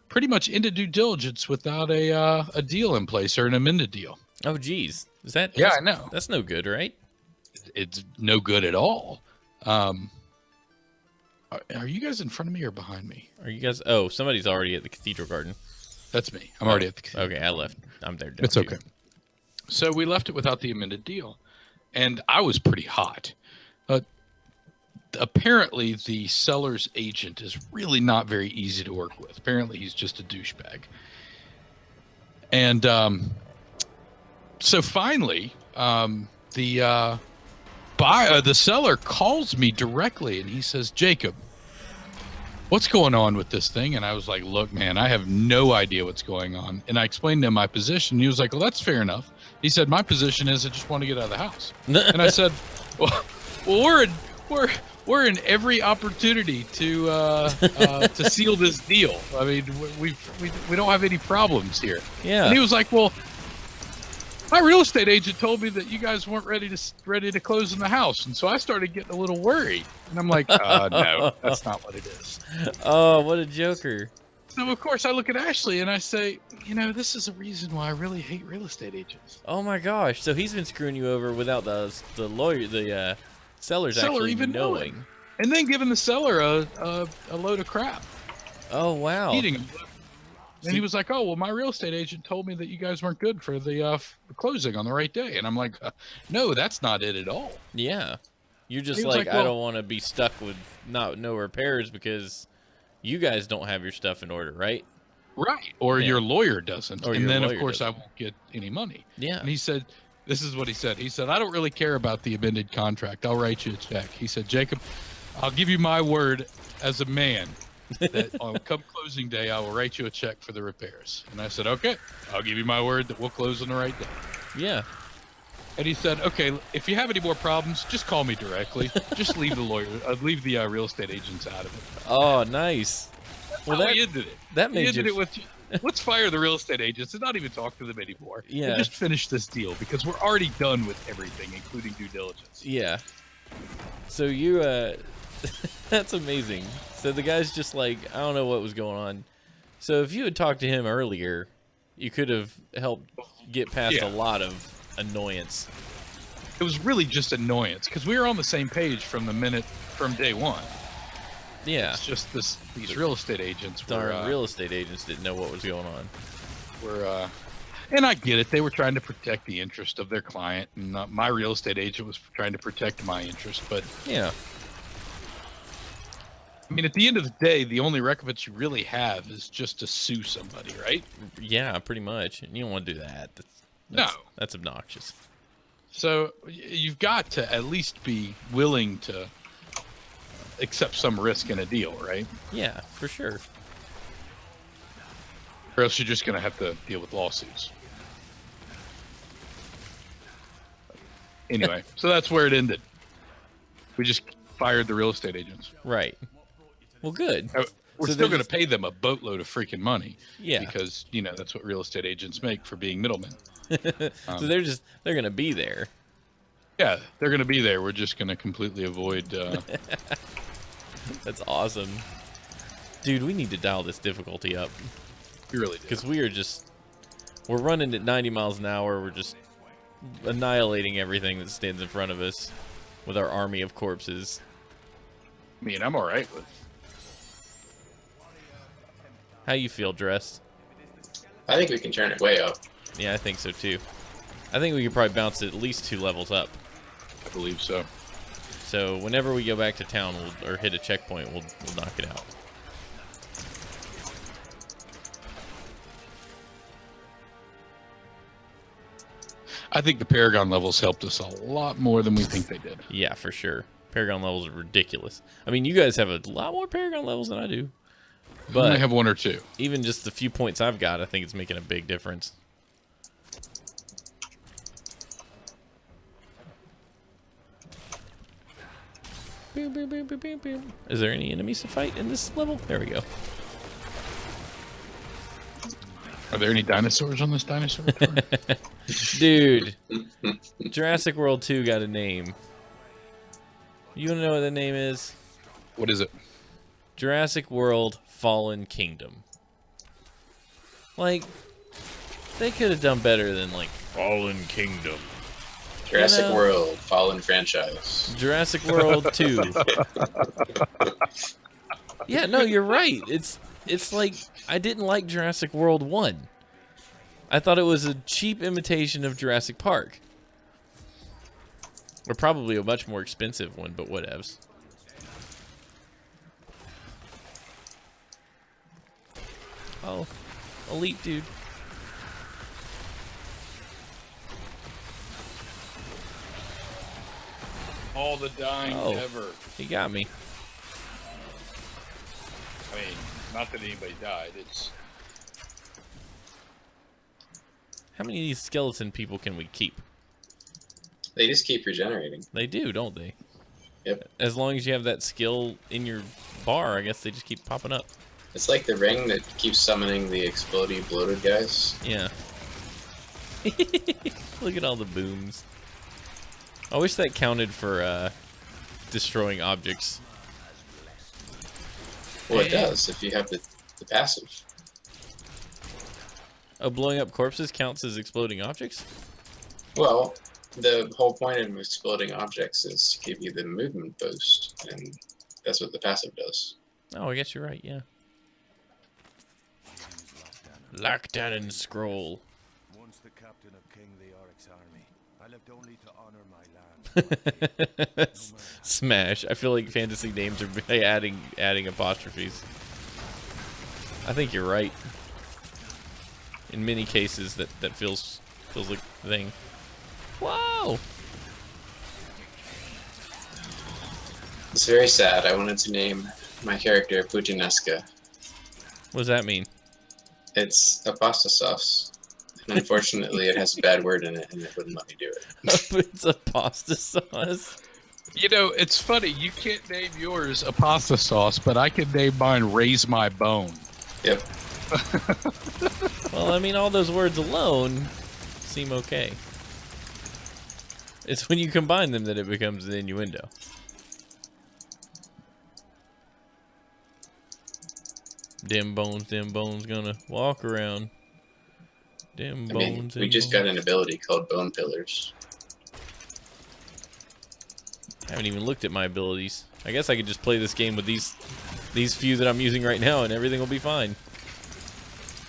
Speaker 2: pretty much ended due diligence without a deal in place or an amended deal.
Speaker 1: Oh, geez. Is that?
Speaker 2: Yeah, I know.
Speaker 1: That's no good, right?
Speaker 2: It's no good at all. Are you guys in front of me or behind me?
Speaker 1: Are you guys? Oh, somebody's already at the Cathedral Garden.
Speaker 2: That's me. I'm already at the cathedral.
Speaker 1: Okay, I left. I'm there.
Speaker 2: It's okay. So we left it without the amended deal, and I was pretty hot. Apparently, the seller's agent is really not very easy to work with. Apparently, he's just a douchebag. And so finally, the seller calls me directly, and he says, "Jacob, what's going on with this thing?" And I was like, "Look, man, I have no idea what's going on." And I explained to him my position. He was like, "Well, that's fair enough." He said, "My position is I just want to get out of the house." And I said, "Well, we're in every opportunity to seal this deal. I mean, we don't have any problems here."
Speaker 1: Yeah.
Speaker 2: And he was like, "Well, my real estate agent told me that you guys weren't ready to close in the house," and so I started getting a little worried. And I'm like, "No, that's not what it is."
Speaker 1: Oh, what a joker!
Speaker 2: So of course I look at Ashley and I say, this is a reason why I really hate real estate agents.
Speaker 1: Oh my gosh! So he's been screwing you over without the seller's
Speaker 2: Seller
Speaker 1: actually
Speaker 2: even
Speaker 1: knowing.
Speaker 2: And then giving the seller a load of crap.
Speaker 1: Oh wow!
Speaker 2: Eating him. And he was like, "Oh, well, my real estate agent told me that you guys weren't good for the closing on the right day." And I'm like, "No, that's not it at all."
Speaker 1: Yeah, you're just
Speaker 2: He was
Speaker 1: like,
Speaker 2: like,
Speaker 1: I
Speaker 2: well,
Speaker 1: don't want to be stuck with no repairs because you guys don't have your stuff in order, right?
Speaker 2: Right. Or your lawyer doesn't.
Speaker 1: Or
Speaker 2: and
Speaker 1: your
Speaker 2: then, of
Speaker 1: lawyer
Speaker 2: course,
Speaker 1: doesn't.
Speaker 2: I won't get any money.
Speaker 1: Yeah.
Speaker 2: And he said, this is what he said. He said, "I don't really care about the amended contract. I'll write you a check." He said, "Jacob, I'll give you my word as a man that on come closing day, I will write you a check for the repairs." And I said, "Okay, I'll give you my word that we'll close on the right day."
Speaker 1: Yeah.
Speaker 2: And he said, "Okay, if you have any more problems, just call me directly. Just leave the real estate agents out of it."
Speaker 1: Oh, nice. Well,
Speaker 2: How
Speaker 1: that
Speaker 2: he ended it.
Speaker 1: that
Speaker 2: He
Speaker 1: made
Speaker 2: ended
Speaker 1: you.
Speaker 2: it with, "Let's fire the real estate agents and not even talk to them anymore.
Speaker 1: Yeah.
Speaker 2: And just finish this deal because we're already done with everything, including due diligence."
Speaker 1: Yeah. So you that's amazing. So the guy's just like, I don't know what was going on. So if you had talked to him earlier, you could have helped get past
Speaker 2: Yeah.
Speaker 1: a lot of annoyance.
Speaker 2: It was really just annoyance because we were on the same page from day one.
Speaker 1: Yeah.
Speaker 2: It's just these real estate agents
Speaker 1: Darn real estate agents didn't know what was going on.
Speaker 2: And I get it. They were trying to protect the interest of their client, and my real estate agent was trying to protect my interest. But
Speaker 1: Yeah.
Speaker 2: I mean, at the end of the day, the only recompense you really have is just to sue somebody, right?
Speaker 1: Yeah, pretty much. You don't want to do that. That's obnoxious.
Speaker 2: So you've got to at least be willing to accept some risk in a deal, right?
Speaker 1: Yeah, for sure.
Speaker 2: Or else you're just going to have to deal with lawsuits. Anyway, so that's where it ended. We just fired the real estate agents.
Speaker 1: Right. Well, good.
Speaker 2: We're
Speaker 1: So
Speaker 2: still
Speaker 1: they're
Speaker 2: going to
Speaker 1: just-
Speaker 2: pay them a boatload of freaking money.
Speaker 1: Yeah.
Speaker 2: Because, that's what real estate agents make for being middlemen.
Speaker 1: So they're gonna be there.
Speaker 2: Yeah, they're going to be there. We're just going to completely avoid...
Speaker 1: That's awesome. Dude, we need to dial this difficulty up.
Speaker 2: we really do.
Speaker 1: Because we're running at 90 miles an hour. We're just annihilating everything that stands in front of us with our army of corpses.
Speaker 2: I mean, I'm all right with...
Speaker 1: How you feel, Drest?
Speaker 3: I think we can turn it way up.
Speaker 1: Yeah, I think so too. I think we could probably bounce it at least 2 levels up.
Speaker 2: I believe so.
Speaker 1: So whenever we go back to town or hit a checkpoint, we'll knock it out.
Speaker 2: I think the Paragon levels helped us a lot more than we think they did.
Speaker 1: Yeah, for sure. Paragon levels are ridiculous. I mean, you guys have a lot more Paragon levels than I do.
Speaker 2: I
Speaker 1: But
Speaker 2: only have 1 or 2.
Speaker 1: even just the few points I've got, I think it's making a big difference. Boom, boom, boom, boom, boom, boom. Is there any enemies to fight in this level? There we go.
Speaker 2: Are there any dinosaurs on this dinosaur tour?
Speaker 1: Dude, Jurassic World 2 got a name. You want to know what the name is?
Speaker 2: What is it?
Speaker 1: Jurassic World Fallen Kingdom. Like, they could have done better than, like, Fallen Kingdom.
Speaker 3: Jurassic
Speaker 1: You know,
Speaker 3: World, Fallen franchise.
Speaker 1: Jurassic World 2. Yeah, no, you're right. It's like I didn't like Jurassic World 1. I thought it was a cheap imitation of Jurassic Park. Or probably a much more expensive one, but whatevs. Oh, elite dude.
Speaker 2: All the dying ever.
Speaker 1: He got me.
Speaker 2: I mean, not that anybody died. It's
Speaker 1: How many of these skeleton people can we keep?
Speaker 3: They just keep regenerating.
Speaker 1: They do, don't they?
Speaker 3: Yep.
Speaker 1: As long as you have that skill in your bar, I guess they just keep popping up.
Speaker 3: It's like the ring that keeps summoning the explodey bloated guys.
Speaker 1: Yeah. Look at all the booms. I wish that counted for destroying objects.
Speaker 3: Well, it does if you have the passive.
Speaker 1: Oh, blowing up corpses counts as exploding objects?
Speaker 3: Well, the whole point of exploding objects is to give you the movement boost, and that's what the passive does.
Speaker 1: Oh, I guess you're right, yeah. Lockdown and scroll.
Speaker 4: Once the captain of King Leoric's army, I lived only to honor my land.
Speaker 1: Smash. I feel like fantasy names are adding apostrophes. I think you're right. In many cases, that feels like the thing. Whoa!
Speaker 3: It's very sad. I wanted to name my character Putinesca.
Speaker 1: What does that mean?
Speaker 3: It's a pasta sauce. And unfortunately, it has a bad word in it, and it wouldn't let me do it.
Speaker 1: It's a pasta sauce.
Speaker 2: You know, it's funny. You can't name yours a pasta sauce, but I can name mine Raise My Bone.
Speaker 3: Yep.
Speaker 1: Well, I mean, all those words alone seem okay. It's when you combine them that it becomes an innuendo. Them bones gonna walk around. Them bones.
Speaker 3: We just got an ability called Bone Pillars.
Speaker 1: I haven't even looked at my abilities. I guess I could just play this game with these few that I'm using right now, and everything will be fine.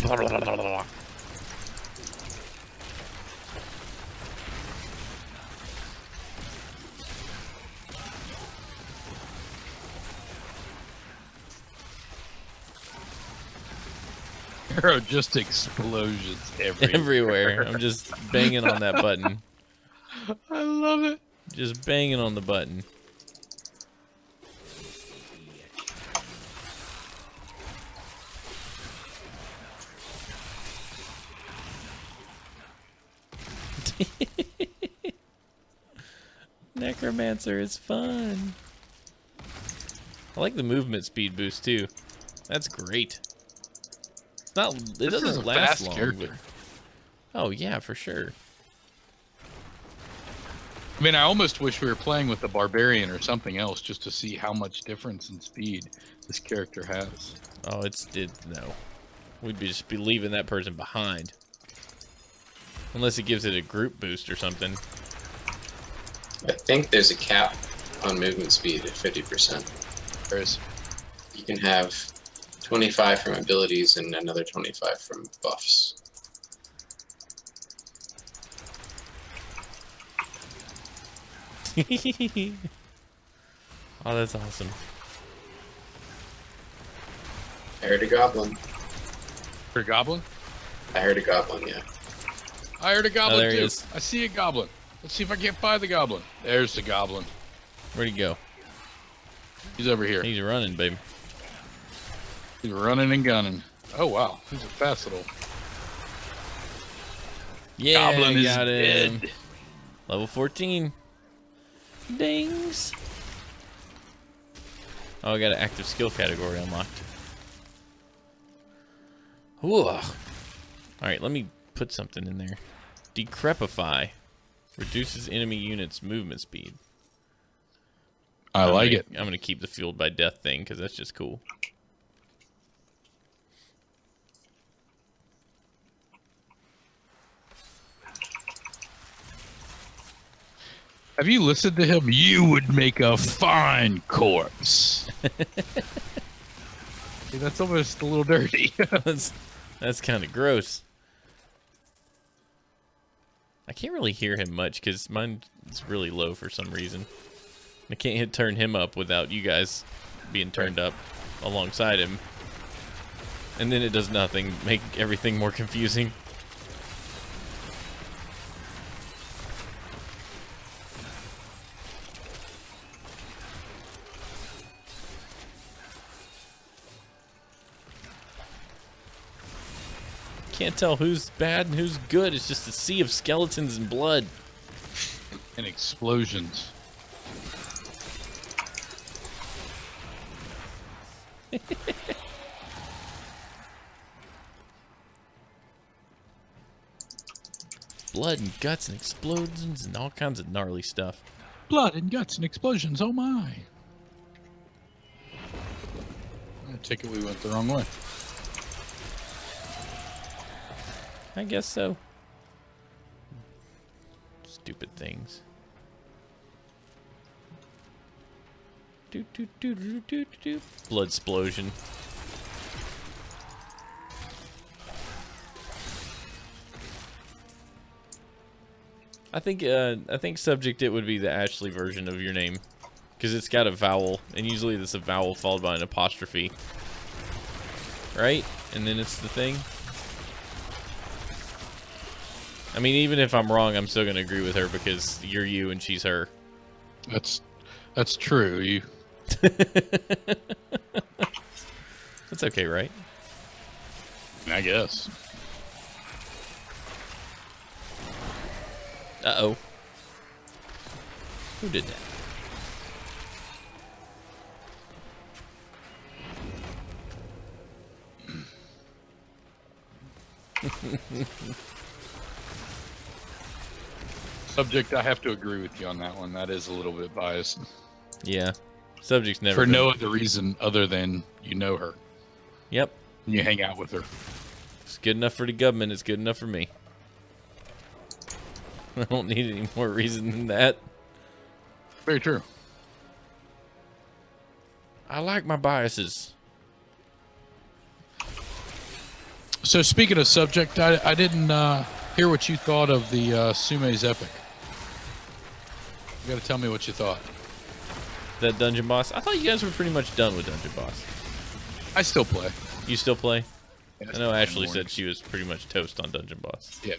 Speaker 1: Blah, blah, blah, blah, blah.
Speaker 2: There are just explosions everywhere.
Speaker 1: Everywhere. I'm just banging on that button.
Speaker 2: I love it.
Speaker 1: Just banging on the button. Necromancer is fun. I like the movement speed boost too. That's great. It's not. It
Speaker 2: This is
Speaker 1: doesn't
Speaker 2: a
Speaker 1: last
Speaker 2: fast
Speaker 1: long.
Speaker 2: character.
Speaker 1: But, oh yeah, for sure.
Speaker 2: I mean, I almost wish we were playing with the barbarian or something else just to see how much difference in speed this character has.
Speaker 1: Oh, no. We'd just be leaving that person behind. Unless it gives it a group boost or something.
Speaker 3: I think there's a cap on movement speed at 50%.
Speaker 2: There is.
Speaker 3: You can have 25 from abilities and another 25 from buffs.
Speaker 1: Oh, that's awesome.
Speaker 3: I heard a goblin.
Speaker 2: For a goblin?
Speaker 3: I heard a goblin, yeah.
Speaker 2: I heard a goblin
Speaker 1: there he
Speaker 2: too.
Speaker 1: is.
Speaker 2: I see a goblin. Let's see if I can't find the goblin. There's the goblin.
Speaker 1: Where'd he go?
Speaker 2: He's over here.
Speaker 1: He's running, baby.
Speaker 2: He's running and gunning. Oh wow, he's a fast little.
Speaker 1: Yeah,
Speaker 2: Goblin is
Speaker 1: got him.
Speaker 2: dead.
Speaker 1: Level 14. Dings. Oh, I got an active skill category unlocked. Whoa. Alright, let me put something in there. Decrepify. Reduces enemy units' movement speed.
Speaker 2: I like it.
Speaker 1: I'm going to keep the fueled by death thing because that's just cool.
Speaker 2: Have you listened to him? You would make a fine corpse. See, that's almost a little dirty.
Speaker 1: That's kind of gross. I can't really hear him much because mine is really low for some reason. I can't turn him up without you guys being turned up alongside him. And then it does nothing, make everything more confusing. Can't tell who's bad and who's good. It's just a sea of skeletons and blood.
Speaker 2: And explosions.
Speaker 1: Blood and guts and explosions and all kinds of gnarly stuff.
Speaker 2: Blood and guts and explosions, oh my. I take it we went the wrong way.
Speaker 1: I guess so. Stupid things. Blood explosion. I think subject it would be the Ashley version of your name, because it's got a vowel, and usually it's a vowel followed by an apostrophe, right? And then it's the thing. I mean, even if I'm wrong, I'm still gonna agree with her because you're you and she's her.
Speaker 2: That's true. You.
Speaker 1: That's okay, right?
Speaker 2: I guess.
Speaker 1: Uh-oh. Who did that?
Speaker 2: Subject, I have to agree with you on that one. That is a little bit biased.
Speaker 1: Yeah. Subject's never
Speaker 2: For
Speaker 1: been...
Speaker 2: no other reason other than you know her.
Speaker 1: Yep.
Speaker 2: And you hang out with her.
Speaker 1: It's good enough for the government. It's good enough for me. I don't need any more reason than that.
Speaker 2: Very true.
Speaker 1: I like my biases.
Speaker 2: So speaking of subject, I didn't hear what you thought of the Sume's Epic. You got to tell me what you thought.
Speaker 1: That dungeon boss? I thought you guys were pretty much done with dungeon boss.
Speaker 2: I still play.
Speaker 1: You still play?
Speaker 2: Yeah,
Speaker 1: I know Ashley said she was pretty much toast on dungeon boss.
Speaker 2: Yeah.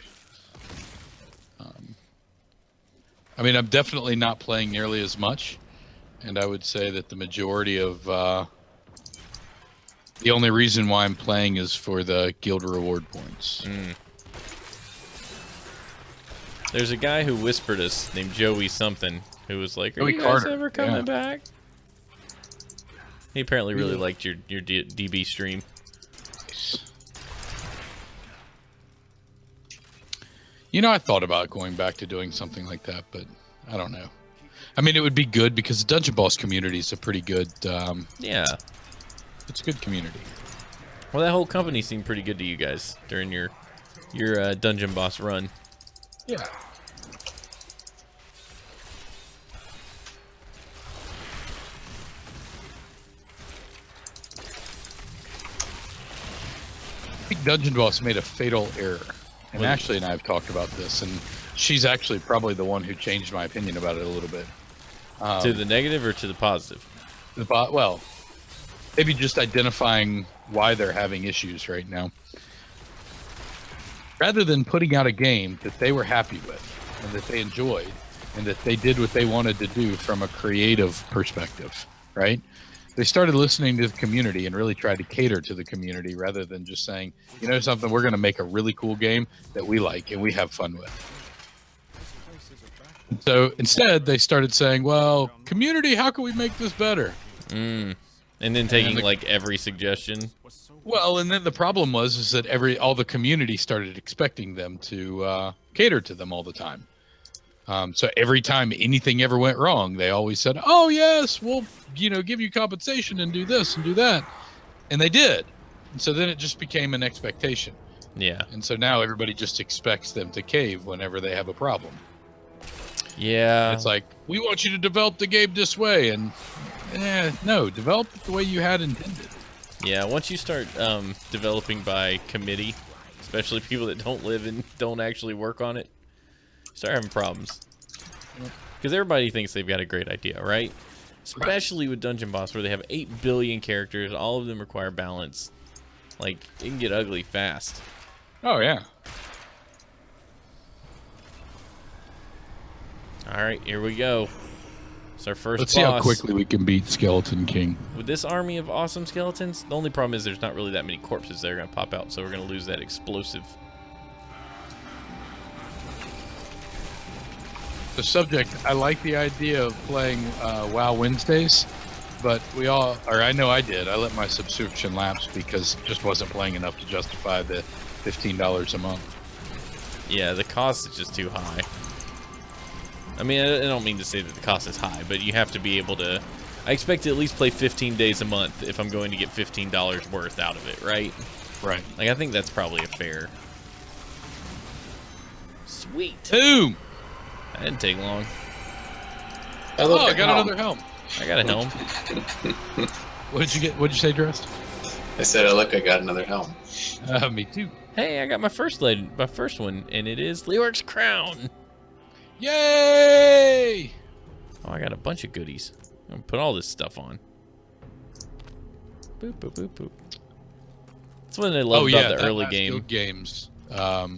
Speaker 2: I mean, I'm definitely not playing nearly as much, and I would say that the majority of the only reason why I'm playing is for the guild reward points.
Speaker 1: There's a guy who whispered us named Joey something who was like, "Are
Speaker 2: Joey
Speaker 1: you guys
Speaker 2: Carter,
Speaker 1: ever coming
Speaker 2: yeah.
Speaker 1: back?" He apparently really liked your DB stream.
Speaker 2: You know, I thought about going back to doing something like that, but I don't know. I mean, it would be good because the Dungeon Boss community is a pretty good...
Speaker 1: Yeah.
Speaker 2: It's a good community.
Speaker 1: Well, that whole company seemed pretty good to you guys during your Dungeon Boss run.
Speaker 2: Yeah. I think Dungeon Boss made a fatal error. And Ashley and I have talked about this, and she's actually probably the one who changed my opinion about it a little bit.
Speaker 1: To the negative or to the positive?
Speaker 2: Well, maybe just identifying why they're having issues right now. Rather than putting out a game that they were happy with and that they enjoyed and that they did what they wanted to do from a creative perspective, right? They started listening to the community and really tried to cater to the community rather than just saying, you know something, we're going to make a really cool game that we like and we have fun with. So instead, they started saying, well, community, how can we make this better?
Speaker 1: And then taking like every suggestion.
Speaker 2: Well, and then the problem was that all the community started expecting them to cater to them all the time. So every time anything ever went wrong, they always said, "Oh yes, we'll give you compensation and do this and do that," and they did. And so then it just became an expectation.
Speaker 1: Yeah.
Speaker 2: And so now everybody just expects them to cave whenever they have a problem.
Speaker 1: Yeah.
Speaker 2: It's like, we want you to develop the game this way, and no, develop it the way you had intended.
Speaker 1: Yeah, once you start developing by committee, especially people that don't live and don't actually work on it, start having problems. Because everybody thinks they've got a great idea, right? Especially with Dungeon Boss, where they have 8 billion characters, all of them require balance. Like, it can get ugly fast.
Speaker 2: Oh, yeah.
Speaker 1: Alright, here we go. It's our first
Speaker 2: Let's
Speaker 1: boss.
Speaker 2: see how quickly we can beat Skeleton King.
Speaker 1: With this army of awesome skeletons, the only problem is there's not really that many corpses that are going to pop out, so we're going to lose that explosive.
Speaker 2: The subject, I like the idea of playing WoW Wednesdays, but I know I did. I let my subscription lapse because it just wasn't playing enough to justify the $15 a month.
Speaker 1: Yeah, the cost is just too high. I mean, I don't mean to say that the cost is high, but you have to be able to... I expect to at least play 15 days a month if I'm going to get $15 worth out of it, right?
Speaker 2: Right.
Speaker 1: Like, I think that's probably a fair... Sweet.
Speaker 2: Boom!
Speaker 1: That didn't take long.
Speaker 2: I got another helm.
Speaker 1: I got a helm.
Speaker 2: What did you get? What did you say, Drest?
Speaker 3: I said, oh, look, I got another helm.
Speaker 2: Me too.
Speaker 1: Hey, I got my first one, and it is Leoric's crown.
Speaker 2: Yay!
Speaker 1: Oh, I got a bunch of goodies. I'm gonna put all this stuff on. Boop, boop, boop, boop. That's what I love about the early game.
Speaker 2: Guild games. That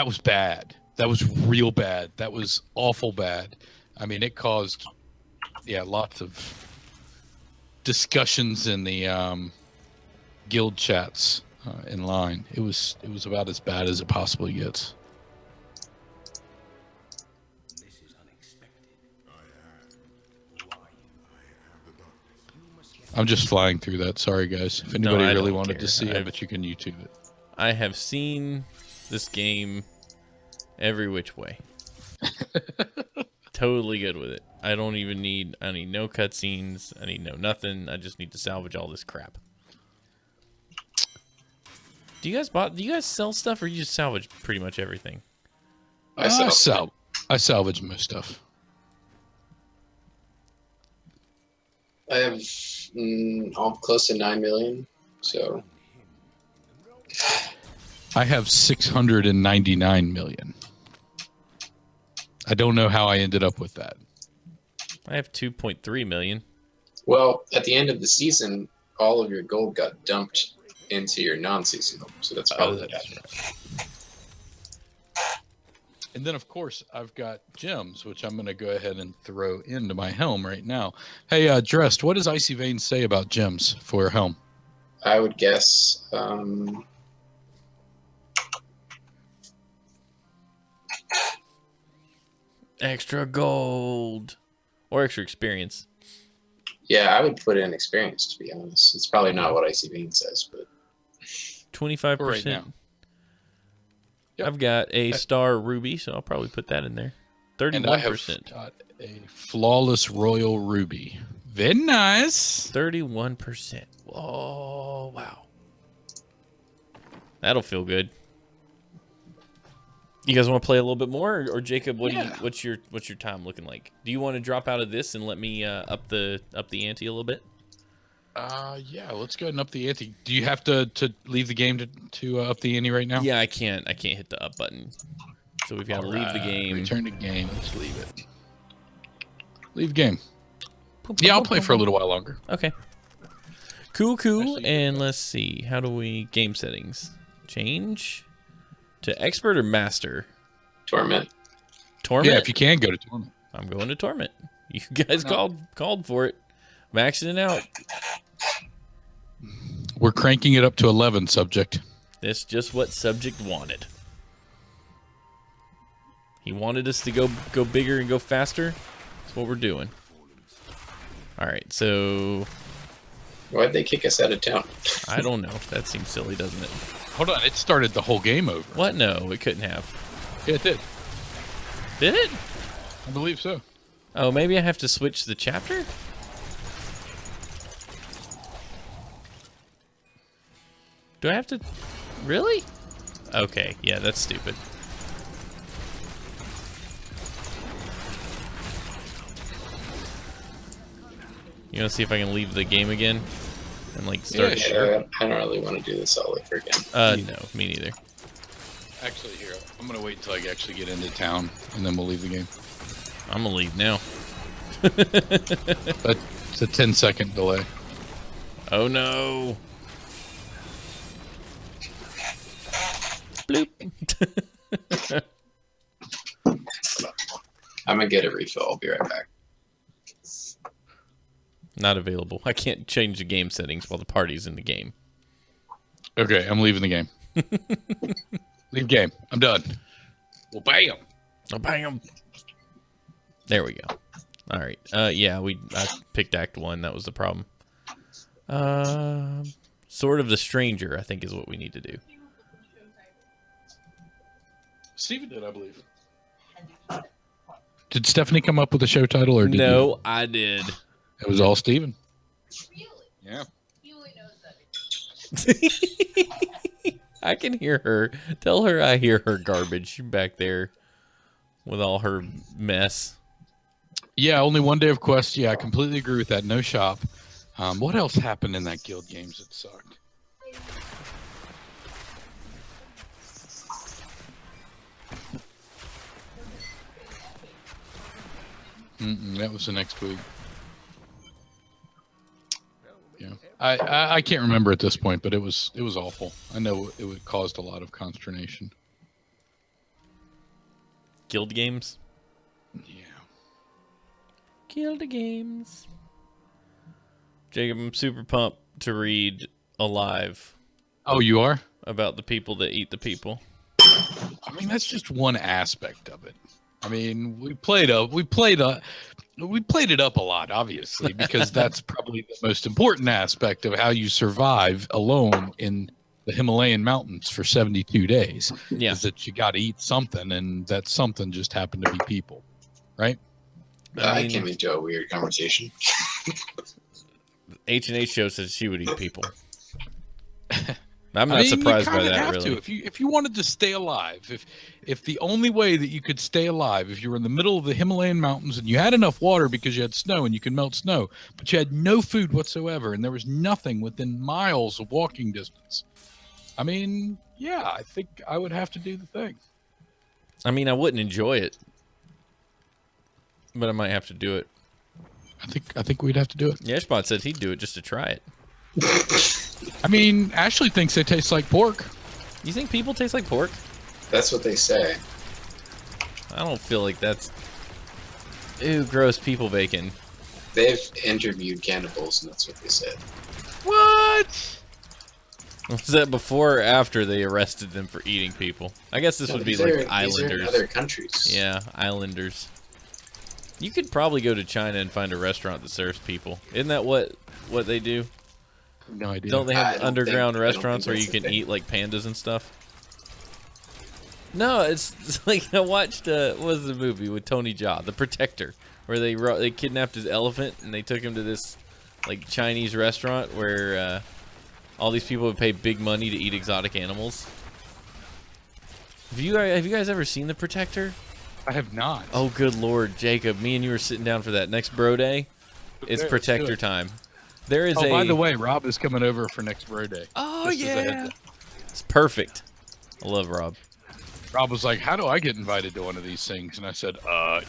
Speaker 2: was bad. That was real bad. That was awful bad. I mean, it caused, lots of discussions in the guild chats in line. It was about as bad as it possibly gets. I'm just flying through that. Sorry, guys. If anybody really wanted to see it, but you can YouTube it.
Speaker 1: I have seen this game every which way. Totally good with it. I need no cutscenes. I need no nothing. I just need to salvage all this crap. Do you guys sell stuff, or you just salvage pretty much everything?
Speaker 2: I salvage most stuff.
Speaker 3: I have close to 9 million, so...
Speaker 2: I have 699 million. I don't know how I ended up with that.
Speaker 1: I have 2.3 million.
Speaker 3: Well, at the end of the season, all of your gold got dumped into your non-seasonal, so that's probably what happened.
Speaker 2: And then, of course, I've got gems, which I'm going to go ahead and throw into my helm right now. Hey, Drest, what does Icy Veins say about gems for a helm?
Speaker 3: I would guess...
Speaker 1: Extra gold. Or extra experience.
Speaker 3: Yeah, I would put in experience, to be honest. It's probably not what Icy Vein says, but...
Speaker 1: 25%.
Speaker 2: Right now. Yep.
Speaker 1: I've got a star ruby, so I'll probably put that in there. 31%.
Speaker 2: And I have got a flawless royal ruby. Very nice.
Speaker 1: 31%. Whoa, wow. That'll feel good. You guys want to play a little bit more, or Jacob? What's your time looking like? Do you want to drop out of this and let me up the ante a little bit?
Speaker 2: Yeah, let's go ahead and up the ante. Do you have to leave the game to up the ante right now?
Speaker 1: Yeah, I can't hit the up button. So we've got to leave the game.
Speaker 2: Return to game. Let's leave it. Leave game. Yeah, I'll play for a little while longer.
Speaker 1: Okay. Cool. And let's see. How do we game settings? Change to expert or master?
Speaker 3: Torment.
Speaker 1: Torment?
Speaker 2: Yeah, if you can, go to Torment.
Speaker 1: I'm going to Torment. You guys called for it. Maxing it out.
Speaker 2: We're cranking it up to 11, subject.
Speaker 1: That's just what subject wanted. He wanted us to go bigger and go faster. That's what we're doing. All right, so...
Speaker 3: Why'd they kick us out of town?
Speaker 1: I don't know. That seems silly, doesn't it?
Speaker 2: Hold on, it started the whole game over.
Speaker 1: What? No, it couldn't have.
Speaker 2: Yeah, it did.
Speaker 1: Did it?
Speaker 2: I believe so.
Speaker 1: Oh, maybe I have to switch the chapter? Do I have to... Really? Okay, yeah, that's stupid. You want to see if I can leave the game again? And like
Speaker 2: Yeah,
Speaker 1: start?
Speaker 2: sure.
Speaker 3: I don't really want to do this all over again.
Speaker 1: No, me neither.
Speaker 2: Actually, here, I'm gonna wait until I actually get into town, and then we'll leave the game.
Speaker 1: I'm gonna leave now.
Speaker 2: But it's a 10-second delay.
Speaker 1: Oh no! Bloop.
Speaker 3: I'm gonna get a refill. I'll be right back.
Speaker 1: Not available. I can't change the game settings while the party's in the game.
Speaker 2: Okay, I'm leaving the game. Leave game. I'm done. Well, bam.
Speaker 1: Oh, bam! There we go. All right. Yeah, I picked Act 1. That was the problem. Sword of the Stranger, I think, is what we need to do.
Speaker 2: Steven did, I believe. Did Stephanie come up with a show title, or did
Speaker 1: No,
Speaker 2: you?
Speaker 1: I did.
Speaker 2: It was all Steven.
Speaker 5: Really?
Speaker 2: Yeah.
Speaker 5: He only knows that.
Speaker 1: I can hear her. Tell her I hear her garbage back there with all her mess.
Speaker 2: Yeah, only one day of quests. Yeah, I completely agree with that. No shop. What else happened in that guild games that sucked? That was the next week. Yeah, I can't remember at this point, but it was awful. I know it caused a lot of consternation.
Speaker 1: Guild games?
Speaker 2: Yeah.
Speaker 1: Guild games. Jacob, I'm super pumped to read Alive
Speaker 2: Oh, you are?
Speaker 1: about the people that eat the people.
Speaker 2: I mean, that's just one aspect of it. I mean, we played it up a lot, obviously, because that's probably the most important aspect of how you survive alone in the Himalayan mountains for 72 days.
Speaker 1: Yeah.
Speaker 2: Is that you got to eat something, and that something just happened to be people, right?
Speaker 3: I came into a weird conversation.
Speaker 1: H&H show says she would eat people. I'm not surprised by that, really.
Speaker 2: If you wanted to stay alive, if the only way that you could stay alive, if you were in the middle of the Himalayan mountains and you had enough water because you had snow and you could melt snow, but you had no food whatsoever and there was nothing within miles of walking distance, I mean, yeah, I think I would have to do the thing.
Speaker 1: I mean, I wouldn't enjoy it, but I might have to do it.
Speaker 2: I think we'd have to do it.
Speaker 1: Yeshbot said he'd do it just to try it.
Speaker 2: I mean, Ashley thinks they taste like pork.
Speaker 1: You think people taste like pork?
Speaker 3: That's what they say.
Speaker 1: I don't feel like that's... Ew, gross people bacon.
Speaker 3: They've interviewed cannibals, and that's what they said.
Speaker 2: What?
Speaker 1: Was that before or after they arrested them for eating people? I guess this would be like
Speaker 3: These are
Speaker 1: islanders.
Speaker 3: in other countries.
Speaker 1: Yeah, islanders. You could probably go to China and find a restaurant that serves people. Isn't that what they do?
Speaker 2: No idea.
Speaker 1: Don't they
Speaker 3: I
Speaker 1: have
Speaker 3: don't
Speaker 1: underground
Speaker 3: think- I don't
Speaker 1: restaurants
Speaker 3: think
Speaker 1: where you
Speaker 3: that's the
Speaker 1: can
Speaker 3: thing.
Speaker 1: eat like pandas and stuff? No, it's like I watched what was the movie with Tony Jaa, The Protector, where they kidnapped his elephant and they took him to this like Chinese restaurant where all these people would pay big money to eat exotic animals. Have you guys ever seen The Protector?
Speaker 2: I have not.
Speaker 1: Oh, good Lord, Jacob, me and you were sitting down for that next bro day. It's
Speaker 2: Okay, let's do
Speaker 1: Protector
Speaker 2: it.
Speaker 1: time. There is
Speaker 2: Oh, by the way, Rob is coming over for next bro day.
Speaker 1: Oh,
Speaker 2: Just as a heads
Speaker 1: yeah.
Speaker 2: up.
Speaker 1: It's perfect. I love Rob.
Speaker 2: Rob was like, "How do I get invited to one of these things?" And I said,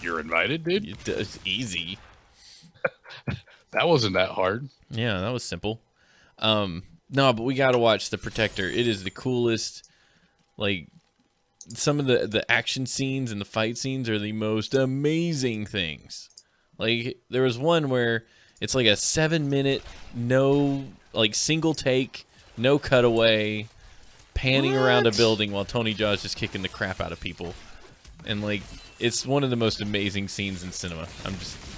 Speaker 2: "You're invited, dude.
Speaker 1: It's easy.
Speaker 2: That wasn't that hard."
Speaker 1: Yeah, that was simple. No, but we got to watch The Protector. It is the coolest. Like, some of the action scenes and the fight scenes are the most amazing things. Like, there was one where it's like a 7-minute, no, like, single take, no cutaway, panning around a building while Tony Jaa is just kicking the crap out of people. And, like, it's one of the most amazing scenes in cinema.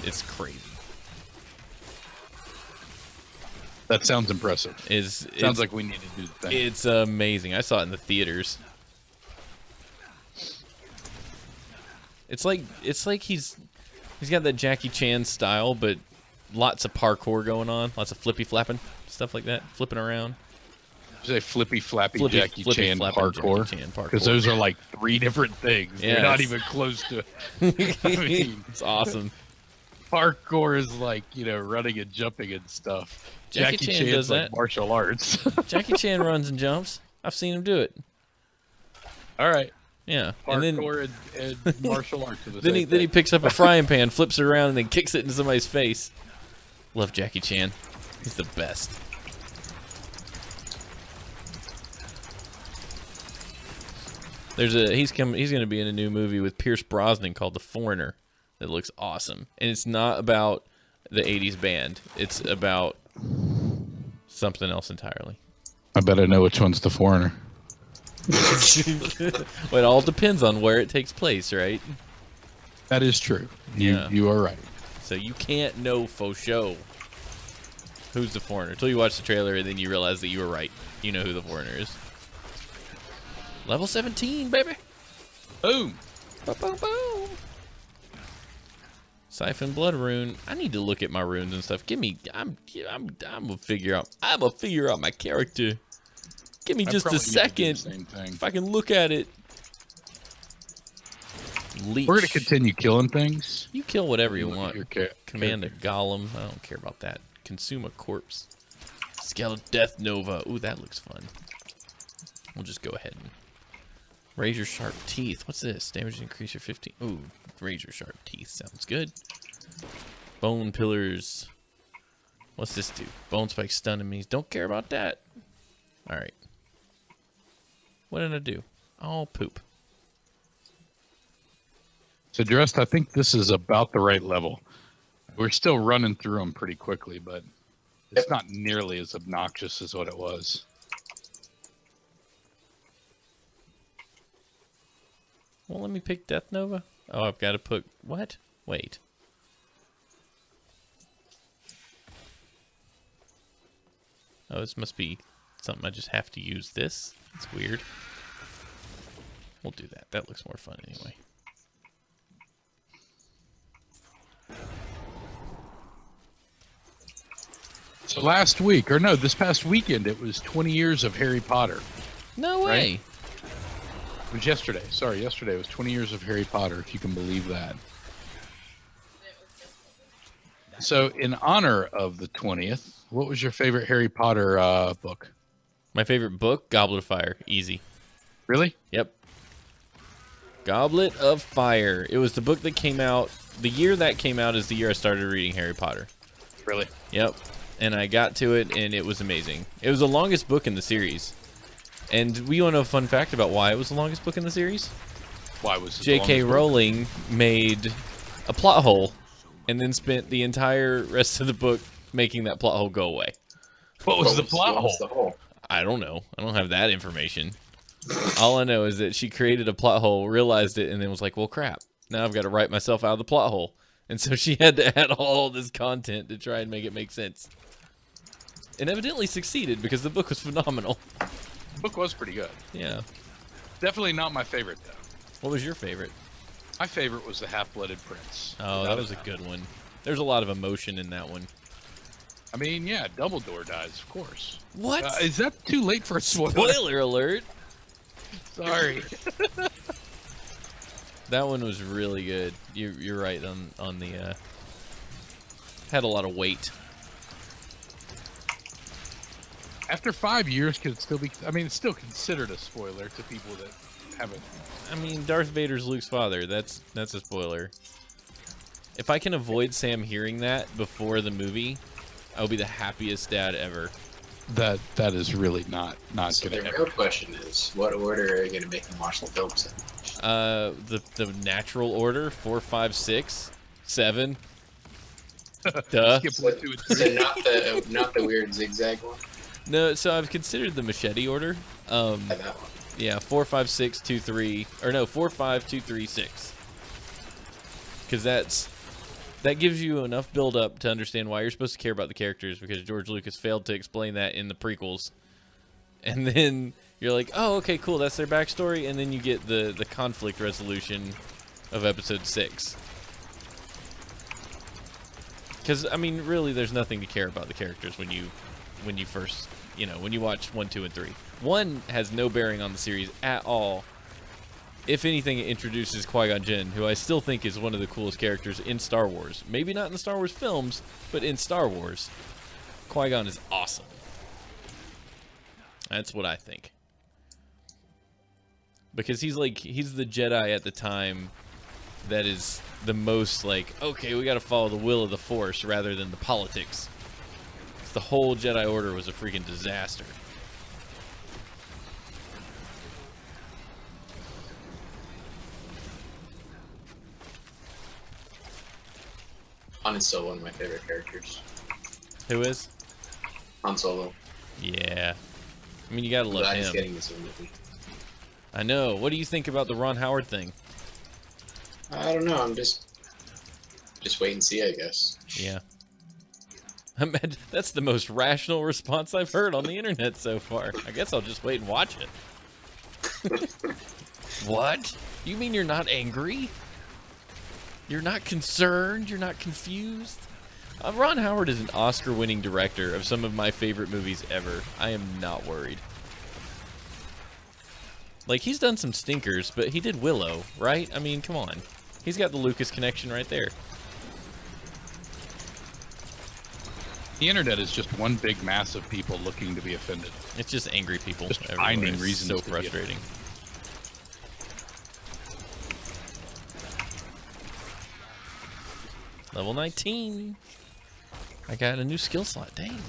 Speaker 1: It's crazy.
Speaker 2: That sounds impressive.
Speaker 1: Sounds
Speaker 2: like we need to do the thing.
Speaker 1: It's amazing. I saw it in the theaters. It's like he's got that Jackie Chan style, but lots of parkour going on, lots of flippy flapping, stuff like that, flipping around.
Speaker 2: Say flippy flappy
Speaker 1: Flippy
Speaker 2: Jackie Chan
Speaker 1: flapping
Speaker 2: parkour,
Speaker 1: Jackie Chan parkour.
Speaker 2: because those are like 3 different things.
Speaker 1: Yeah,
Speaker 2: They're not
Speaker 1: it's-
Speaker 2: even close to. I mean,
Speaker 1: It's awesome.
Speaker 2: parkour is like, running and jumping and stuff.
Speaker 1: Jackie Chan
Speaker 2: Chan's
Speaker 1: does
Speaker 2: like
Speaker 1: that.
Speaker 2: martial arts.
Speaker 1: Jackie Chan runs and jumps. I've seen him do it.
Speaker 2: All right.
Speaker 1: Yeah.
Speaker 2: Parkour and martial arts.
Speaker 1: Then he picks up a frying pan, flips it around, and then kicks it into somebody's face. Love Jackie Chan. He's the best. He's going to be in a new movie with Pierce Brosnan called The Foreigner that looks awesome. And it's not about the 80s band. It's about something else entirely.
Speaker 2: I bet I know which one's the foreigner.
Speaker 1: Well, it all depends on where it takes place, right?
Speaker 2: That is true.
Speaker 1: Yeah.
Speaker 2: You are right.
Speaker 1: So you can't know for sure who's the foreigner until you watch the trailer and then you realize that you were right. You know who the foreigner is. Level 17, baby.
Speaker 2: Boom.
Speaker 1: Boom, boom, boom. Siphon blood rune. I need to look at my runes and stuff. I'm gonna figure out. I'm gonna figure out my character. Give me just a second. If I can look at it. Leech.
Speaker 2: We're gonna continue killing things.
Speaker 1: You kill whatever you want.
Speaker 2: Your
Speaker 1: Command a golem. I don't care about that. Consume a corpse. Skeleton Death Nova. Ooh, that looks fun. We'll just go ahead and razor sharp teeth. What's this? Damage increase your 15. Ooh, razor sharp teeth sounds good. Bone pillars. What's this do? Bone spike stun enemies. Don't care about that. All right. What did I do? Oh, poop.
Speaker 2: So, Drest, I think this is about the right level. We're still running through them pretty quickly, but it's not nearly as obnoxious as what it was.
Speaker 1: Well, let me pick Death Nova. Oh, I've got to put... What? Wait. Oh, this must be something I just have to use this. That's weird. We'll do that. That looks more fun anyway.
Speaker 2: So last week, or no, this past weekend, it was 20 years of Harry Potter.
Speaker 1: No way.
Speaker 2: Right? It was yesterday. Sorry, yesterday was 20 years of Harry Potter, if you can believe that. So in honor of the 20th, what was your favorite Harry Potter book?
Speaker 1: My favorite book, Goblet of Fire. Easy.
Speaker 2: Really?
Speaker 1: Yep. Goblet of Fire. It was the book that came out. The year that came out is the year I started reading Harry Potter.
Speaker 2: Really?
Speaker 1: Yep. And I got to it, and it was amazing. It was the longest book in the series. And we want to know a fun fact about why it was the longest book in the series?
Speaker 2: Why was it
Speaker 1: J.K. Rowling made a plot hole and then spent the entire rest of the book making that plot hole go away.
Speaker 2: What was the plot hole?
Speaker 1: I don't know. I don't have that information. All I know is that she created a plot hole, realized it, and then was like, well, crap. Now I've got to write myself out of the plot hole. And so she had to add all this content to try and make it make sense. And evidently succeeded because the book was phenomenal.
Speaker 2: The book was pretty good.
Speaker 1: Yeah.
Speaker 2: Definitely not my favorite, though.
Speaker 1: What was your favorite?
Speaker 2: My favorite was The Half-Blooded Prince.
Speaker 1: Oh, that was a good one. There's a lot of emotion in that one.
Speaker 2: I mean, yeah, Dumbledore dies, of course.
Speaker 1: What?
Speaker 2: Is that too late for a spoiler?
Speaker 1: Spoiler alert!
Speaker 2: Sorry.
Speaker 1: That one was really good. You're right on the had a lot of weight.
Speaker 2: After 5 years, could it still be? I mean, it's still considered a spoiler to people that haven't.
Speaker 1: I mean, Darth Vader's Luke's father. That's a spoiler. If I can avoid Sam hearing that before the movie, I'll be the happiest dad ever.
Speaker 2: That is really not
Speaker 3: So
Speaker 2: gonna
Speaker 3: the
Speaker 2: happen.
Speaker 3: real question is, what order are you gonna make them watch the films in?
Speaker 1: The natural order 4, 5, 6, 7. Duh.
Speaker 2: Skip 1, 2, and 3.
Speaker 3: So not the weird zigzag one.
Speaker 1: No, so I've considered the machete order.
Speaker 3: Yeah, that one.
Speaker 1: Yeah, 4, 5, 6, 2, 3, or no, 4, 5, 2, 3, 6. Because that gives you enough build up to understand why you're supposed to care about the characters, because George Lucas failed to explain that in the prequels. And then you're like, oh, okay, cool, that's their backstory, and then you get the conflict resolution of episode 6. Because, I mean, really, there's nothing to care about the characters when you first, when you watch 1, 2, and 3. 1 has no bearing on the series at all. if anything, it introduces Qui-Gon Jinn, who I still think is one of the coolest characters in Star Wars. Maybe not in the Star Wars films, but in Star Wars, Qui-Gon is awesome. That's what I think. Because he's the Jedi at the time that is the most like, okay, we gotta follow the will of the Force rather than the politics. The whole Jedi Order was a freaking disaster.
Speaker 3: Han is still one of my favorite characters.
Speaker 1: Who is?
Speaker 3: Han Solo.
Speaker 1: Yeah. I mean, you gotta love
Speaker 3: Glad
Speaker 1: him.
Speaker 3: he's getting this movie.
Speaker 1: I know. What do you think about the Ron Howard thing?
Speaker 3: I don't know. I'm just wait and see, I guess.
Speaker 1: Yeah. That's the most rational response I've heard on the internet so far. I guess I'll just wait and watch it. What? You mean you're not angry? You're not concerned? You're not confused? Ron Howard is an Oscar-winning director of some of my favorite movies ever. I am not worried. Like, he's done some stinkers, but he did Willow, right? I mean, come on. He's got the Lucas connection right there.
Speaker 2: The internet is just one big mass of people looking to be offended.
Speaker 1: It's just angry people.
Speaker 2: Just
Speaker 1: everywhere.
Speaker 2: finding
Speaker 1: It's
Speaker 2: reasons
Speaker 1: so
Speaker 2: to be
Speaker 1: frustrating. Level 19. I got a new skill slot. Dang.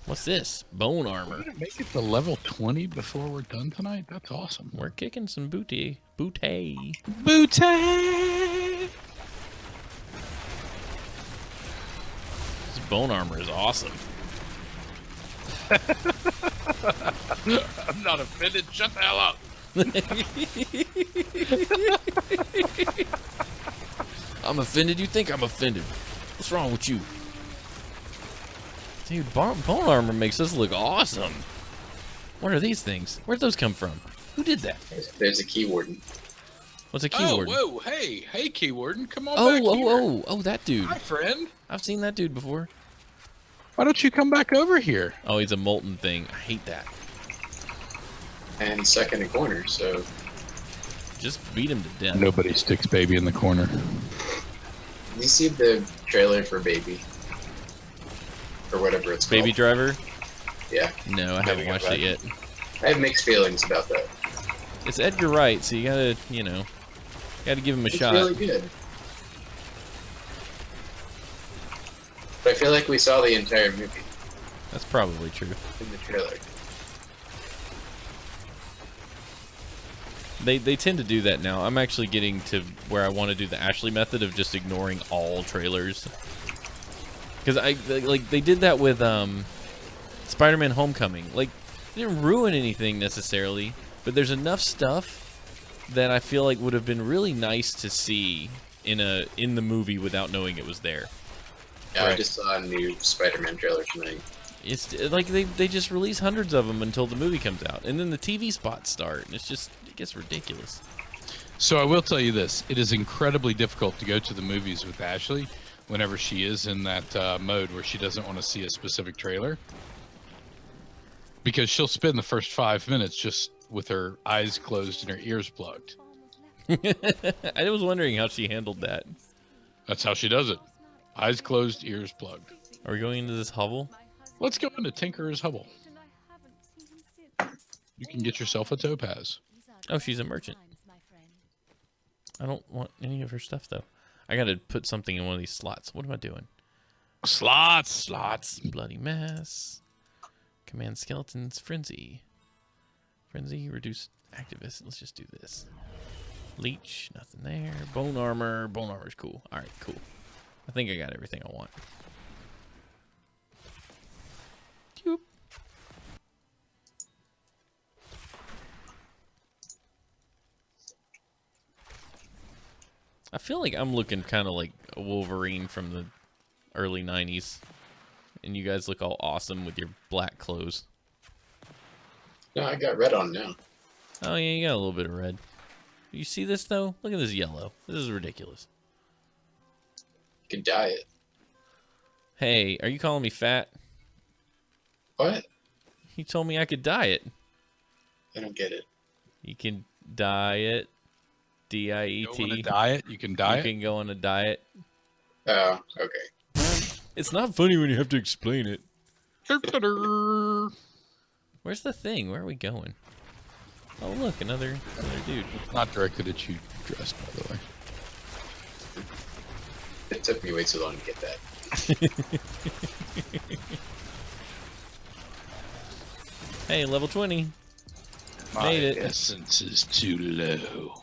Speaker 1: What's this? Bone armor.
Speaker 2: We're gonna make it to level 20 before we're done tonight? That's awesome.
Speaker 1: We're kicking some booty. Booty.
Speaker 2: Booty!
Speaker 1: This bone armor is awesome.
Speaker 2: I'm not offended. Shut the hell up.
Speaker 1: I'm offended? You think I'm offended? What's wrong with you? Dude, bone armor makes this look awesome. What are these things? Where'd those come from? Who did that?
Speaker 3: There's a key warden.
Speaker 1: What's a keyword?
Speaker 2: Oh, whoa, hey, key warden, come on back here.
Speaker 1: Oh, that dude.
Speaker 2: Hi, friend.
Speaker 1: I've seen that dude before.
Speaker 2: Why don't you come back over here?
Speaker 1: Oh, he's a molten thing. I hate that.
Speaker 3: And he's stuck in a corner, so
Speaker 1: Just beat him to death.
Speaker 2: Nobody sticks baby in the corner.
Speaker 3: you see the trailer for Baby? Or whatever it's
Speaker 1: Baby
Speaker 3: called.
Speaker 1: Driver?
Speaker 3: Yeah.
Speaker 1: No, I haven't
Speaker 3: Got
Speaker 1: watched
Speaker 3: back.
Speaker 1: it yet.
Speaker 3: I have mixed feelings about that.
Speaker 1: It's Edgar Wright, so you gotta, gotta give him a
Speaker 3: It's
Speaker 1: shot.
Speaker 3: really good. But I feel like we saw the entire movie
Speaker 1: That's probably true.
Speaker 3: in the trailer.
Speaker 1: They tend to do that now. I'm actually getting to where I want to do the Ashley method of just ignoring all trailers. Because they did that with Spider-Man: Homecoming. Like, it didn't ruin anything necessarily, but there's enough stuff that I feel like would have been really nice to see in the movie without knowing it was there.
Speaker 3: Yeah, I
Speaker 1: Right.
Speaker 3: just saw a new Spider-Man trailer tonight.
Speaker 1: It's like they just release hundreds of them until the movie comes out, and then the TV spots start, and it gets ridiculous.
Speaker 2: So I will tell you this. It is incredibly difficult to go to the movies with Ashley whenever she is in that mode where she doesn't want to see a specific trailer. Because she'll spend the first 5 minutes just with her eyes closed and her ears plugged.
Speaker 1: I was wondering how she handled that.
Speaker 2: That's how she does it. Eyes closed, ears plugged.
Speaker 1: Are we going into this hovel?
Speaker 2: Let's go into Tinker's Hovel. You can get yourself a topaz.
Speaker 1: Oh, she's a merchant. I don't want any of her stuff, though. I gotta put something in one of these slots. What am I doing?
Speaker 2: Slots.
Speaker 1: Bloody mess. Command skeletons. Frenzy. Frenzy. Reduce activist. Let's just do this. Leech. Nothing there. Bone armor. Bone armor's cool. Alright, cool. I think I got everything I want. Doop. I feel like I'm looking kind of like a Wolverine from the early 90s. And you guys look all awesome with your black clothes.
Speaker 3: No, I got red on now.
Speaker 1: Oh, yeah, you got a little bit of red. You see this, though? Look at this yellow. This is ridiculous.
Speaker 3: You can dye it.
Speaker 1: Hey, are you calling me fat?
Speaker 3: What?
Speaker 1: You told me I could dye it.
Speaker 3: I don't get it.
Speaker 1: You can diet.
Speaker 2: Go on a
Speaker 1: D-I-E-T.
Speaker 2: diet. You can diet.
Speaker 1: You can go on a diet.
Speaker 3: Oh, okay.
Speaker 1: It's not funny when you have to explain it.
Speaker 2: It's
Speaker 1: Where's the thing? Where are we going? Oh, look, another dude.
Speaker 2: not directed at you, Drest, by the way.
Speaker 3: It took me way too long to get that.
Speaker 1: Hey, level 20.
Speaker 2: My
Speaker 1: Made it.
Speaker 2: essence is too low.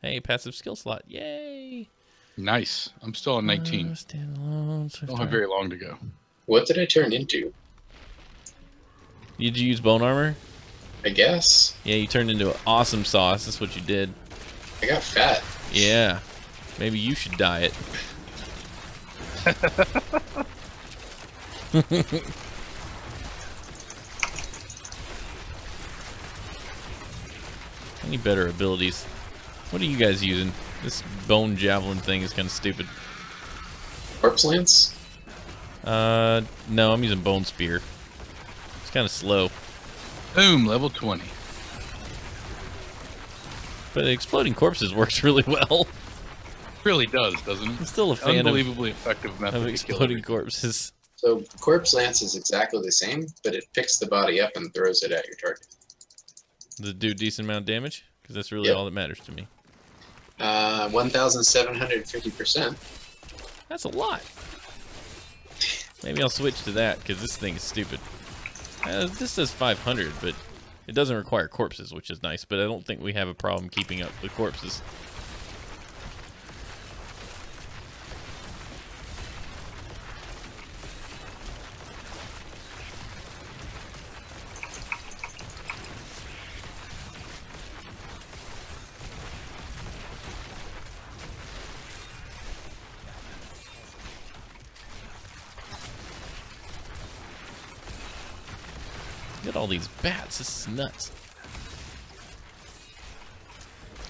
Speaker 1: Hey, passive skill slot. Yay!
Speaker 2: Nice. I'm still on 19.
Speaker 1: Standalone.
Speaker 2: Don't have very long to go.
Speaker 3: What did I turn into?
Speaker 1: Did you use bone armor?
Speaker 3: I guess.
Speaker 1: Yeah, you turned into an awesome sauce. That's what you did.
Speaker 3: I got fat.
Speaker 1: Yeah. Maybe you should diet. Any better abilities? What are you guys using? This bone javelin thing is kind of stupid.
Speaker 3: Corpse Lance?
Speaker 1: No, I'm using bone spear. It's kind of slow.
Speaker 2: Boom, level 20.
Speaker 1: But exploding corpses works really well.
Speaker 2: Really does, doesn't
Speaker 1: I'm
Speaker 2: it?
Speaker 1: still a fan
Speaker 2: Unbelievably effective method
Speaker 1: of
Speaker 2: to kill
Speaker 1: exploding
Speaker 2: everything.
Speaker 1: corpses.
Speaker 3: So Corpse Lance is exactly the same, but it picks the body up and throws it at your target.
Speaker 1: Does it do a decent amount of damage? Because that's really
Speaker 3: Yep.
Speaker 1: all that matters to me.
Speaker 3: 1,750%.
Speaker 1: That's a lot. Maybe I'll switch to that, because this thing is stupid. This says 500, but it doesn't require corpses, which is nice, but I don't think we have a problem keeping up with corpses. Look at all these bats. This is nuts.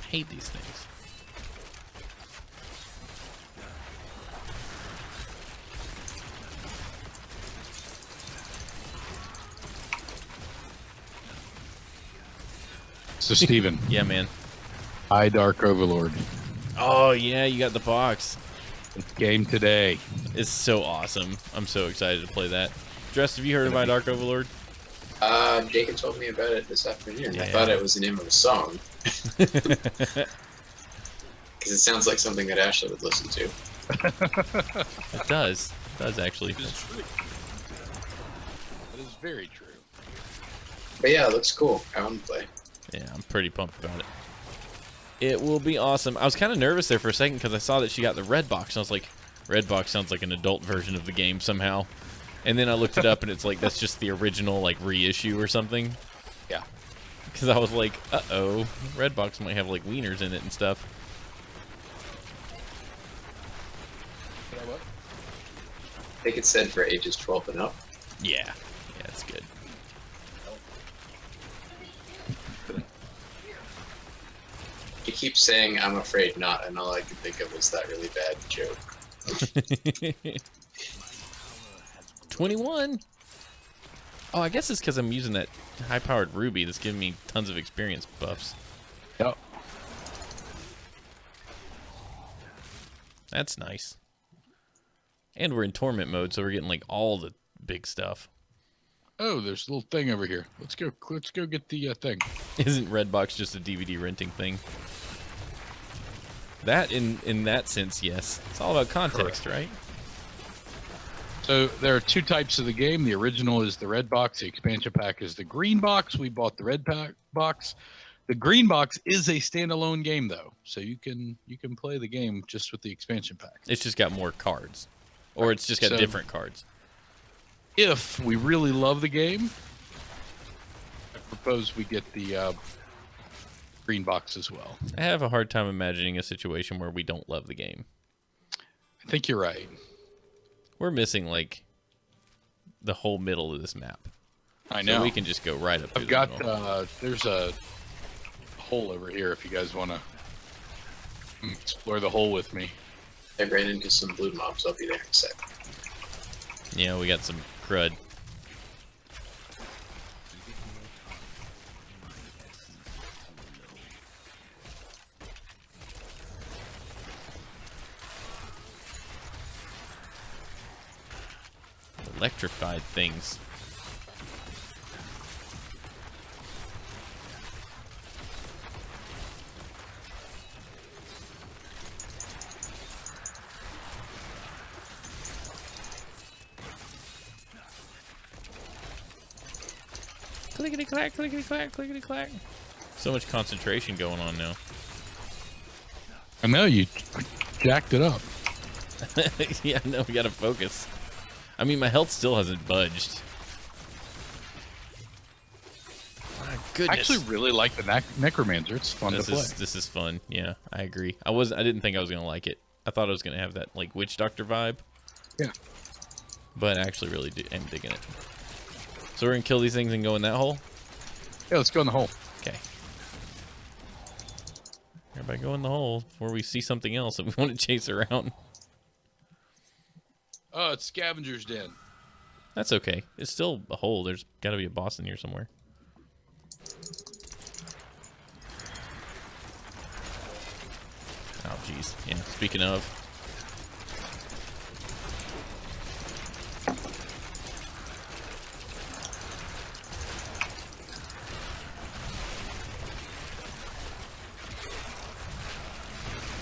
Speaker 1: I hate these things.
Speaker 2: So, Steven,
Speaker 1: Yeah, man.
Speaker 2: I, Dark Overlord.
Speaker 1: Oh, yeah, you got the box.
Speaker 2: It's game today.
Speaker 1: It's so awesome. I'm so excited to play that. Drest, have you heard of My Dark Overlord?
Speaker 3: Jacob told me about it this afternoon. I
Speaker 1: Yeah.
Speaker 3: thought it was the name of a song. Because it sounds like something that Ashley would listen to.
Speaker 1: It does. It does, actually.
Speaker 2: That is true. That is very true.
Speaker 3: But yeah, it looks cool. I want to play.
Speaker 1: Yeah, I'm pretty pumped about it. It will be awesome. I was kind of nervous there for a second because I saw that she got the red box. And I was like, red box sounds like an adult version of the game somehow. And then I looked it up and it's like, that's just the original like reissue or something.
Speaker 2: Yeah.
Speaker 1: Because I was like, uh-oh, red box might have like wieners in it and stuff.
Speaker 3: I think it said for ages 12 and up.
Speaker 1: Yeah. Yeah, it's good.
Speaker 3: You keep saying I'm afraid not, and all I could think of was that really bad joke.
Speaker 1: 21. Oh, I guess it's because I'm using that high-powered ruby that's giving me tons of experience buffs.
Speaker 2: Yep.
Speaker 1: That's nice. And we're in torment mode, so we're getting like all the big stuff.
Speaker 2: Oh, there's a little thing over here. Let's go get the thing.
Speaker 1: Isn't Redbox just a DVD renting thing? That, in that sense, yes. It's all about context, right?
Speaker 2: So there are two types of the game. The original is the red box. The expansion pack is the green box. We bought the red box. The green box is a standalone game, though, so you can play the game just with the expansion pack.
Speaker 1: It's just got more cards, or it's just got
Speaker 2: So-
Speaker 1: different cards.
Speaker 2: If we really love the game, I propose we get the green box as well.
Speaker 1: I have a hard time imagining a situation where we don't love the game.
Speaker 2: I think you're right.
Speaker 1: We're missing like the whole middle of this map.
Speaker 2: I know.
Speaker 1: So we can just go right up through
Speaker 2: I've
Speaker 1: the
Speaker 2: got
Speaker 1: middle.
Speaker 2: there's a hole over here if you guys want to explore the hole with me.
Speaker 3: I ran into some blue mobs. I'll be there in a sec.
Speaker 1: Yeah, we got some crud. Electrified things. Clickety clack, clickety clack, clickety clack. So much concentration going on now.
Speaker 2: I know you jacked it up.
Speaker 1: Yeah, no, we gotta focus. I mean, my health still hasn't budged. My goodness.
Speaker 2: I actually really like the Necromancer. It's fun to play.
Speaker 1: This is fun. Yeah, I agree. I didn't think I was gonna like it. I thought I was gonna have that like witch doctor vibe.
Speaker 2: Yeah.
Speaker 1: But I actually really am digging it. So we're gonna kill these things and go in that hole?
Speaker 2: Yeah, let's go in the hole.
Speaker 1: Okay. Everybody go in the hole before we see something else that we want to chase around.
Speaker 2: Oh, it's Scavenger's Den.
Speaker 1: That's okay. It's still a hole. There's gotta be a boss in here somewhere. Oh, jeez. Yeah, speaking of.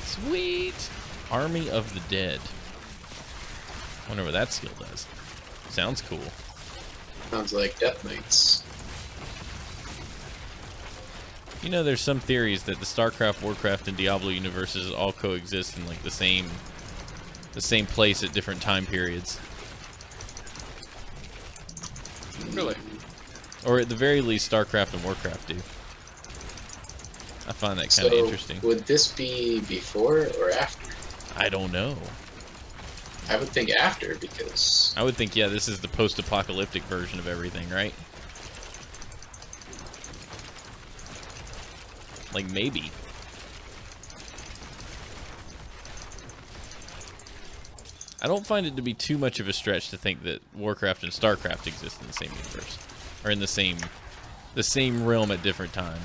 Speaker 1: Sweet! Army of the Dead. Wonder what that skill does. Sounds cool.
Speaker 3: Sounds like Death Knights.
Speaker 1: You know, there's some theories that the StarCraft, Warcraft, and Diablo universes all coexist in like the same place at different time periods.
Speaker 2: Really?
Speaker 1: Or at the very least, StarCraft and Warcraft do. I find that kind of interesting.
Speaker 3: Would this be before or after?
Speaker 1: I don't know.
Speaker 3: I would think after, because
Speaker 1: I would think, yeah, this is the post-apocalyptic version of everything, right? Like, maybe. I don't find it to be too much of a stretch to think that Warcraft and StarCraft exist in the same universe. Or in the same realm at different times.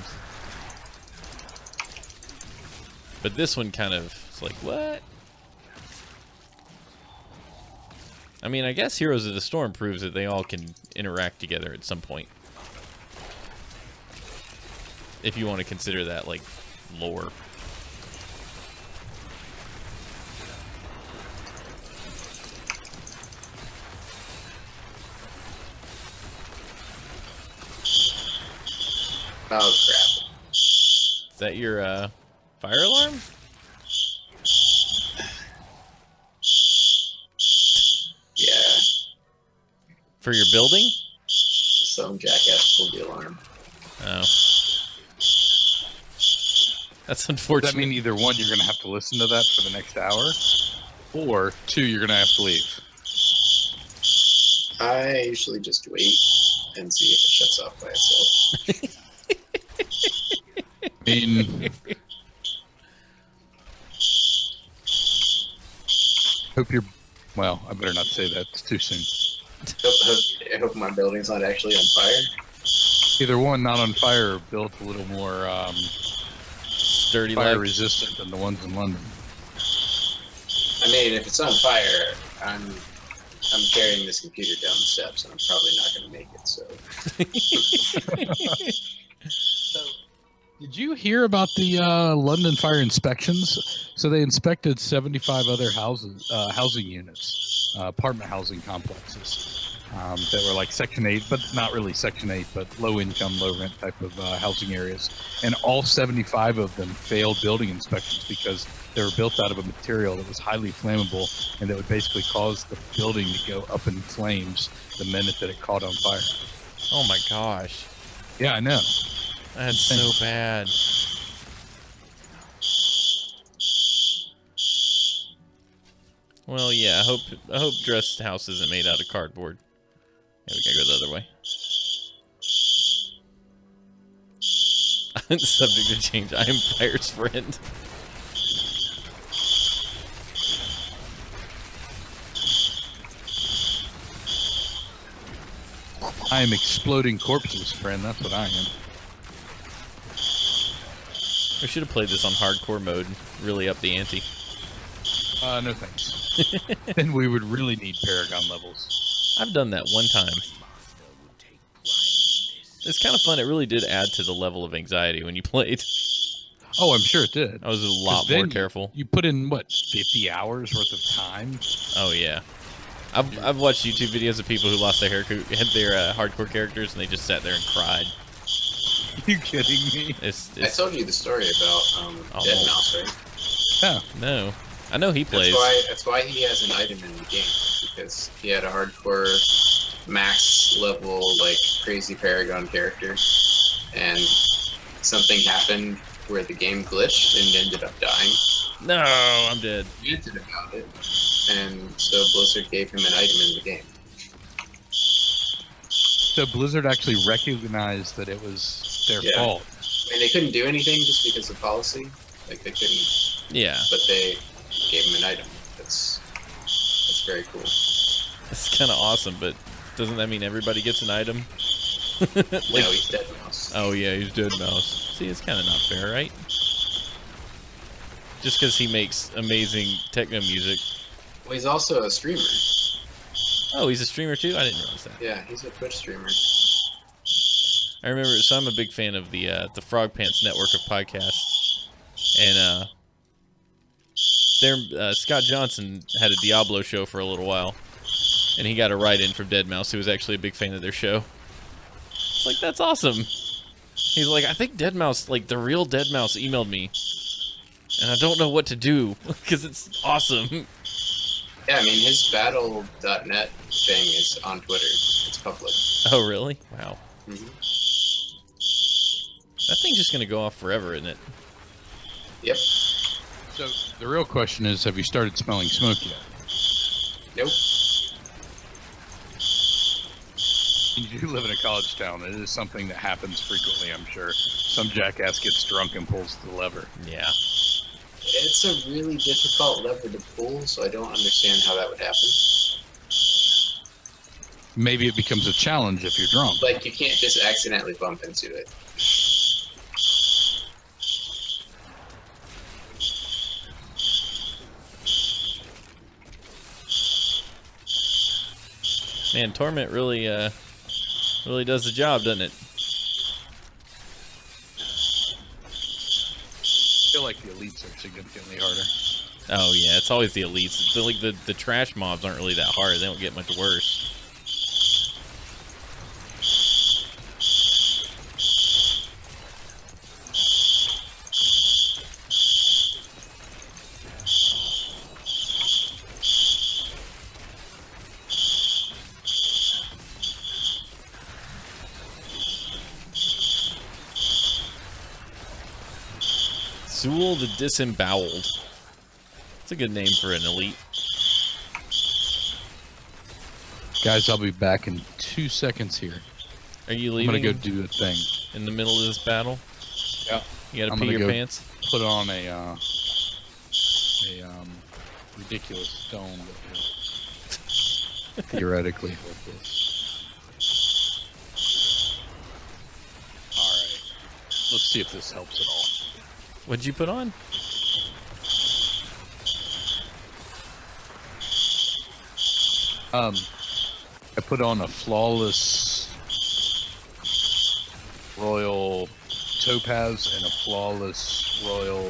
Speaker 1: But this one kind of, it's like, what? I mean, I guess Heroes of the Storm proves that they all can interact together at some point. If you want to consider that, like, lore.
Speaker 3: oh crap.
Speaker 1: Is that your, fire alarm?
Speaker 3: Yeah,
Speaker 1: For your building?
Speaker 3: some jackass pulled the alarm.
Speaker 1: Oh. That's
Speaker 2: Does
Speaker 1: unfortunate.
Speaker 2: that mean either one, you're going to have to listen to that for the next hour? Or two, you're going to have to leave?
Speaker 3: I usually just wait and see if it shuts off by itself.
Speaker 2: I mean, hope you're. Well, I better not say that. It's too soon.
Speaker 3: I hope my building's not actually on fire.
Speaker 2: Either one, not on fire, or built a little more
Speaker 1: Sturdy
Speaker 2: fire
Speaker 1: like.
Speaker 2: resistant than the ones in London.
Speaker 3: I mean, if it's on fire, I'm carrying this computer down the steps, and I'm probably not going to make it. So,
Speaker 2: Did you hear about the London fire inspections? So they inspected 75 other housing units, apartment housing complexes that were like Section 8, but not really Section 8, but low income, low rent type of housing areas. And all 75 of them failed building inspections because they were built out of a material that was highly flammable and that would basically cause the building to go up in flames the minute that it caught on fire.
Speaker 1: Oh my gosh.
Speaker 2: Yeah, I know.
Speaker 1: That's so bad. Well, yeah, I hope Drest house isn't made out of cardboard. Yeah, we gotta go the other way. Subject to change. I am Fire's friend.
Speaker 2: I am exploding corpses, friend. That's what I am.
Speaker 1: We should have played this on hardcore mode. Really up the ante.
Speaker 2: No thanks. Then we would really need Paragon levels.
Speaker 1: I've done that one time. It's kind of fun. It really did add to the level of anxiety when you played.
Speaker 2: Oh, I'm sure it did.
Speaker 1: I was a
Speaker 2: 'Cause
Speaker 1: lot
Speaker 2: then
Speaker 1: more careful.
Speaker 2: You put in, what, 50 hours worth of time?
Speaker 1: Oh yeah, I've watched YouTube videos of people who lost their hardcore characters and they just sat there and cried.
Speaker 2: You kidding me?
Speaker 3: I told you the story about Dead Mouse, right?
Speaker 2: Yeah.
Speaker 1: No, I know he plays.
Speaker 3: That's why he has an item in the game, because he had a hardcore max level like crazy Paragon character, and something happened where the game glitched and ended up dying.
Speaker 1: No, I'm dead.
Speaker 3: He vented about it, and so Blizzard gave him an item in the game.
Speaker 2: So Blizzard actually recognized that it was their
Speaker 3: Yeah.
Speaker 2: fault.
Speaker 3: I mean, they couldn't do anything just because of policy. Like they couldn't,
Speaker 1: Yeah,
Speaker 3: but they gave him an item. That's very cool.
Speaker 1: it's kind of awesome, but doesn't that mean everybody gets an item?
Speaker 3: No, he's Dead Mouse.
Speaker 1: Oh yeah, he's Dead Mouse. See, it's kind of not fair, right? Just because he makes amazing techno music.
Speaker 3: Well, he's also a streamer.
Speaker 1: Oh, he's a streamer too? I didn't realize that.
Speaker 3: Yeah, he's a Twitch streamer.
Speaker 1: I remember, so I'm a big fan of the Frog Pants network of podcasts, and Scott Johnson had a Diablo show for a little while, and he got a write-in from Dead Mouse, who was actually a big fan of their show. It's like, that's awesome. He's like, I think Dead Mouse, like the real Dead Mouse, emailed me, and I don't know what to do because it's awesome.
Speaker 3: Yeah, I mean, his battle.net thing is on Twitter. It's public.
Speaker 1: Oh really? Wow.
Speaker 3: Mm-hmm.
Speaker 1: That thing's just gonna go off forever, isn't it?
Speaker 3: Yep.
Speaker 2: So the real question is, have you started smelling smoke yet?
Speaker 3: Nope.
Speaker 2: You do live in a college town. It is something that happens frequently, I'm sure. Some jackass gets drunk and pulls the lever.
Speaker 1: Yeah.
Speaker 3: It's a really difficult lever to pull, so I don't understand how that would happen.
Speaker 2: Maybe it becomes a challenge if you're drunk.
Speaker 3: Like, you can't just accidentally bump into it.
Speaker 1: Man, Torment really does the job, doesn't it?
Speaker 2: I feel like the elites are significantly harder.
Speaker 1: Oh yeah, it's always the elites. The trash mobs aren't really that hard. They don't get much worse. Zool the Disemboweled. It's a good name for an elite.
Speaker 2: Guys, I'll be back in 2 seconds here.
Speaker 1: Are you
Speaker 2: I'm
Speaker 1: leaving
Speaker 2: gonna go do a thing.
Speaker 1: in the middle of this battle?
Speaker 2: Yeah.
Speaker 1: You gotta
Speaker 2: I'm
Speaker 1: pee
Speaker 2: gonna
Speaker 1: your
Speaker 2: go
Speaker 1: pants?
Speaker 2: Put on a ridiculous stone that will theoretically hold this. Alright. Let's see if this helps at all.
Speaker 1: What'd you put on?
Speaker 2: I put on a flawless royal topaz and a flawless royal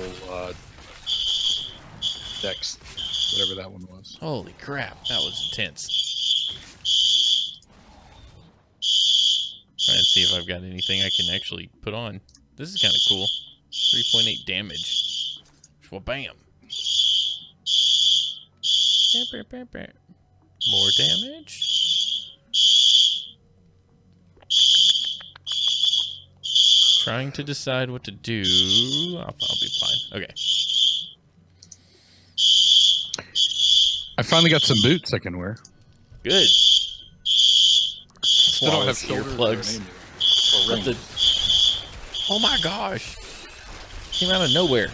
Speaker 2: dex, whatever that one was.
Speaker 1: Holy crap, that was intense. Trying to see if I've got anything I can actually put on. This is kind of cool. 3.8 damage. Bam. More damage. Trying to decide what to do. I'll be fine. Okay.
Speaker 2: I finally got some boots I can wear.
Speaker 1: Good.
Speaker 2: Still don't have
Speaker 1: Flawless
Speaker 2: shoulders
Speaker 1: earplugs.
Speaker 2: or
Speaker 1: What
Speaker 2: rings.
Speaker 1: the? Oh my gosh. Came out of nowhere.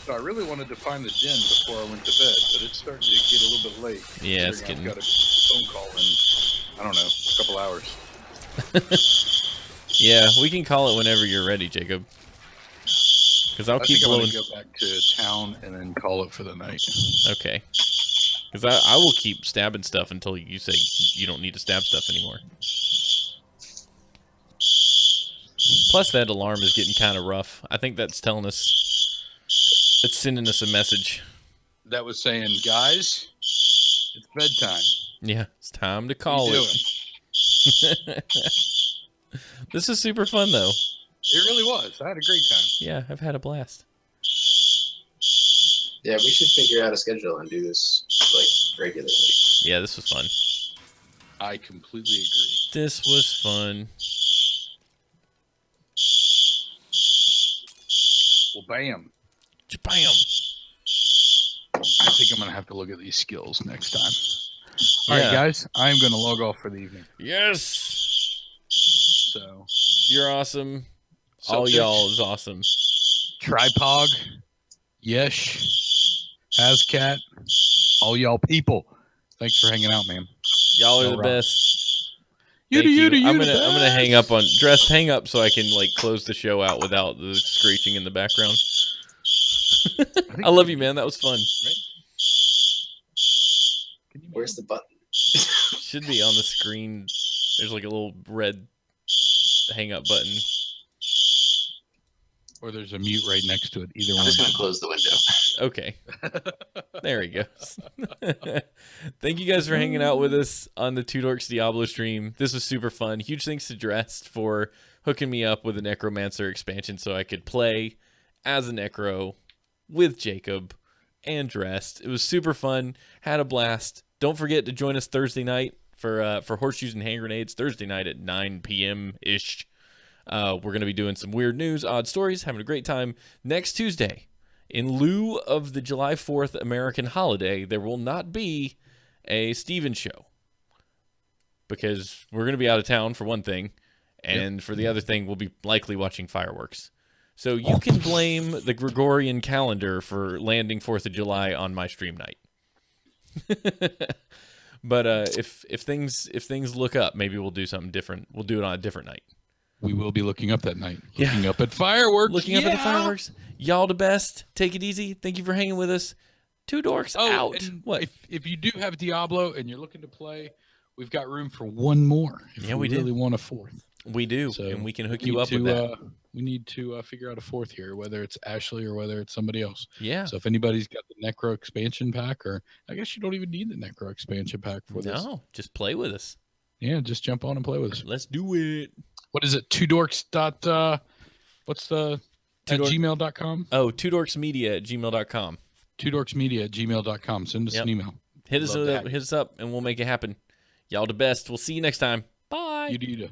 Speaker 2: So I really wanted to find the gym before I went to bed, but it's starting to get a little bit late.
Speaker 1: Yeah, it's
Speaker 2: Considering
Speaker 1: getting.
Speaker 2: I've got a phone call in, I don't know, a couple hours.
Speaker 1: Yeah, we can call it whenever you're ready, Jacob. Because I'll
Speaker 2: I
Speaker 1: keep
Speaker 2: think I'm
Speaker 1: blowing.
Speaker 2: gonna go back to town and then call it for the night.
Speaker 1: Okay. Because I will keep stabbing stuff until you say you don't need to stab stuff anymore. Plus, that alarm is getting kind of rough. I think that's telling us, it's sending us a message.
Speaker 2: That was saying, guys, it's bedtime.
Speaker 1: Yeah, it's time to
Speaker 2: What are
Speaker 1: call
Speaker 2: you
Speaker 1: it.
Speaker 2: doing?
Speaker 1: This is super fun, though.
Speaker 2: It really was. I had a great time.
Speaker 1: Yeah, I've had a blast.
Speaker 3: Yeah, we should figure out a schedule and do this like regularly.
Speaker 1: Yeah, this was fun.
Speaker 2: I completely agree.
Speaker 1: This was fun.
Speaker 2: Well, bam.
Speaker 1: Bam.
Speaker 2: I think I'm gonna have to look at these skills next time. All right,
Speaker 1: Yeah.
Speaker 2: guys, I'm gonna log off for the evening.
Speaker 1: Yes.
Speaker 2: So,
Speaker 1: You're awesome. All
Speaker 2: Subject,
Speaker 1: y'all is awesome.
Speaker 2: Tripog, Yesh, Hazcat, all y'all people. Thanks for hanging out, man.
Speaker 1: Y'all are
Speaker 2: Y'all
Speaker 1: the
Speaker 2: rock.
Speaker 1: best.
Speaker 2: You
Speaker 1: Thank
Speaker 2: do,
Speaker 1: I'm
Speaker 2: the
Speaker 1: gonna hang up
Speaker 2: best.
Speaker 1: on Drest. Hang up so I can like close the show out without the screeching in the background. I love you, man. That was fun.
Speaker 2: Can you
Speaker 3: Where's the button?
Speaker 1: Should be on the screen. There's like a little red hang up button.
Speaker 2: Or there's a mute right next to it. Either
Speaker 3: I'm
Speaker 2: one.
Speaker 3: just gonna close the window.
Speaker 1: Okay. There he goes. Thank you guys for hanging out with us on the Two Dorks Diablo stream. This was super fun. Huge thanks to Drest for hooking me up with the Necromancer expansion so I could play as a Necro with Jacob and Drest. It was super fun. Had a blast. Don't forget to join us Thursday night for Horseshoes and Hand Grenades. Thursday night at 9 p.m.-ish. We're going to be doing some weird news, odd stories, having a great time. Next Tuesday, in lieu of the July 4th American holiday, there will not be a Steven show. Because we're going to be out of town, for one thing. And for the other thing, we'll be likely watching fireworks. So you can blame the Gregorian calendar for landing 4th of July on my stream night. But if things look up, maybe we'll do something different. We'll do it on a different night.
Speaker 2: We will be looking up that night.
Speaker 1: Yeah.
Speaker 2: Looking up at fireworks.
Speaker 1: Looking up at the fireworks. Y'all the best. Take it easy. Thank you for hanging with us. Two Dorks out.
Speaker 2: And
Speaker 1: What?
Speaker 2: If you do have Diablo and you're looking to play, we've got room for one more. If
Speaker 1: Yeah, we do.
Speaker 2: really want a fourth.
Speaker 1: We do,
Speaker 2: So
Speaker 1: and we can hook
Speaker 2: we
Speaker 1: you
Speaker 2: need
Speaker 1: up with
Speaker 2: to,
Speaker 1: that.
Speaker 2: We need to figure out a fourth here, whether it's Ashley or whether it's somebody else.
Speaker 1: Yeah.
Speaker 2: So if anybody's got the Necro expansion pack, or I guess you don't even need the Necro expansion pack for this.
Speaker 1: No, just play with us.
Speaker 2: Yeah, just jump on and play with us.
Speaker 1: Let's do it.
Speaker 2: What is it? Twodorks dot what's the at
Speaker 1: Twodork-
Speaker 2: gmail.com?
Speaker 1: Oh, twodorksmedia@gmail.com.
Speaker 2: Twodorksmedia@gmail.com. Send us
Speaker 1: Yep.
Speaker 2: an email.
Speaker 1: Hit us
Speaker 2: Love to
Speaker 1: up,
Speaker 2: have you.
Speaker 1: hit us up, and we'll make it happen. Y'all the best. We'll see you next time. Bye.
Speaker 2: You do.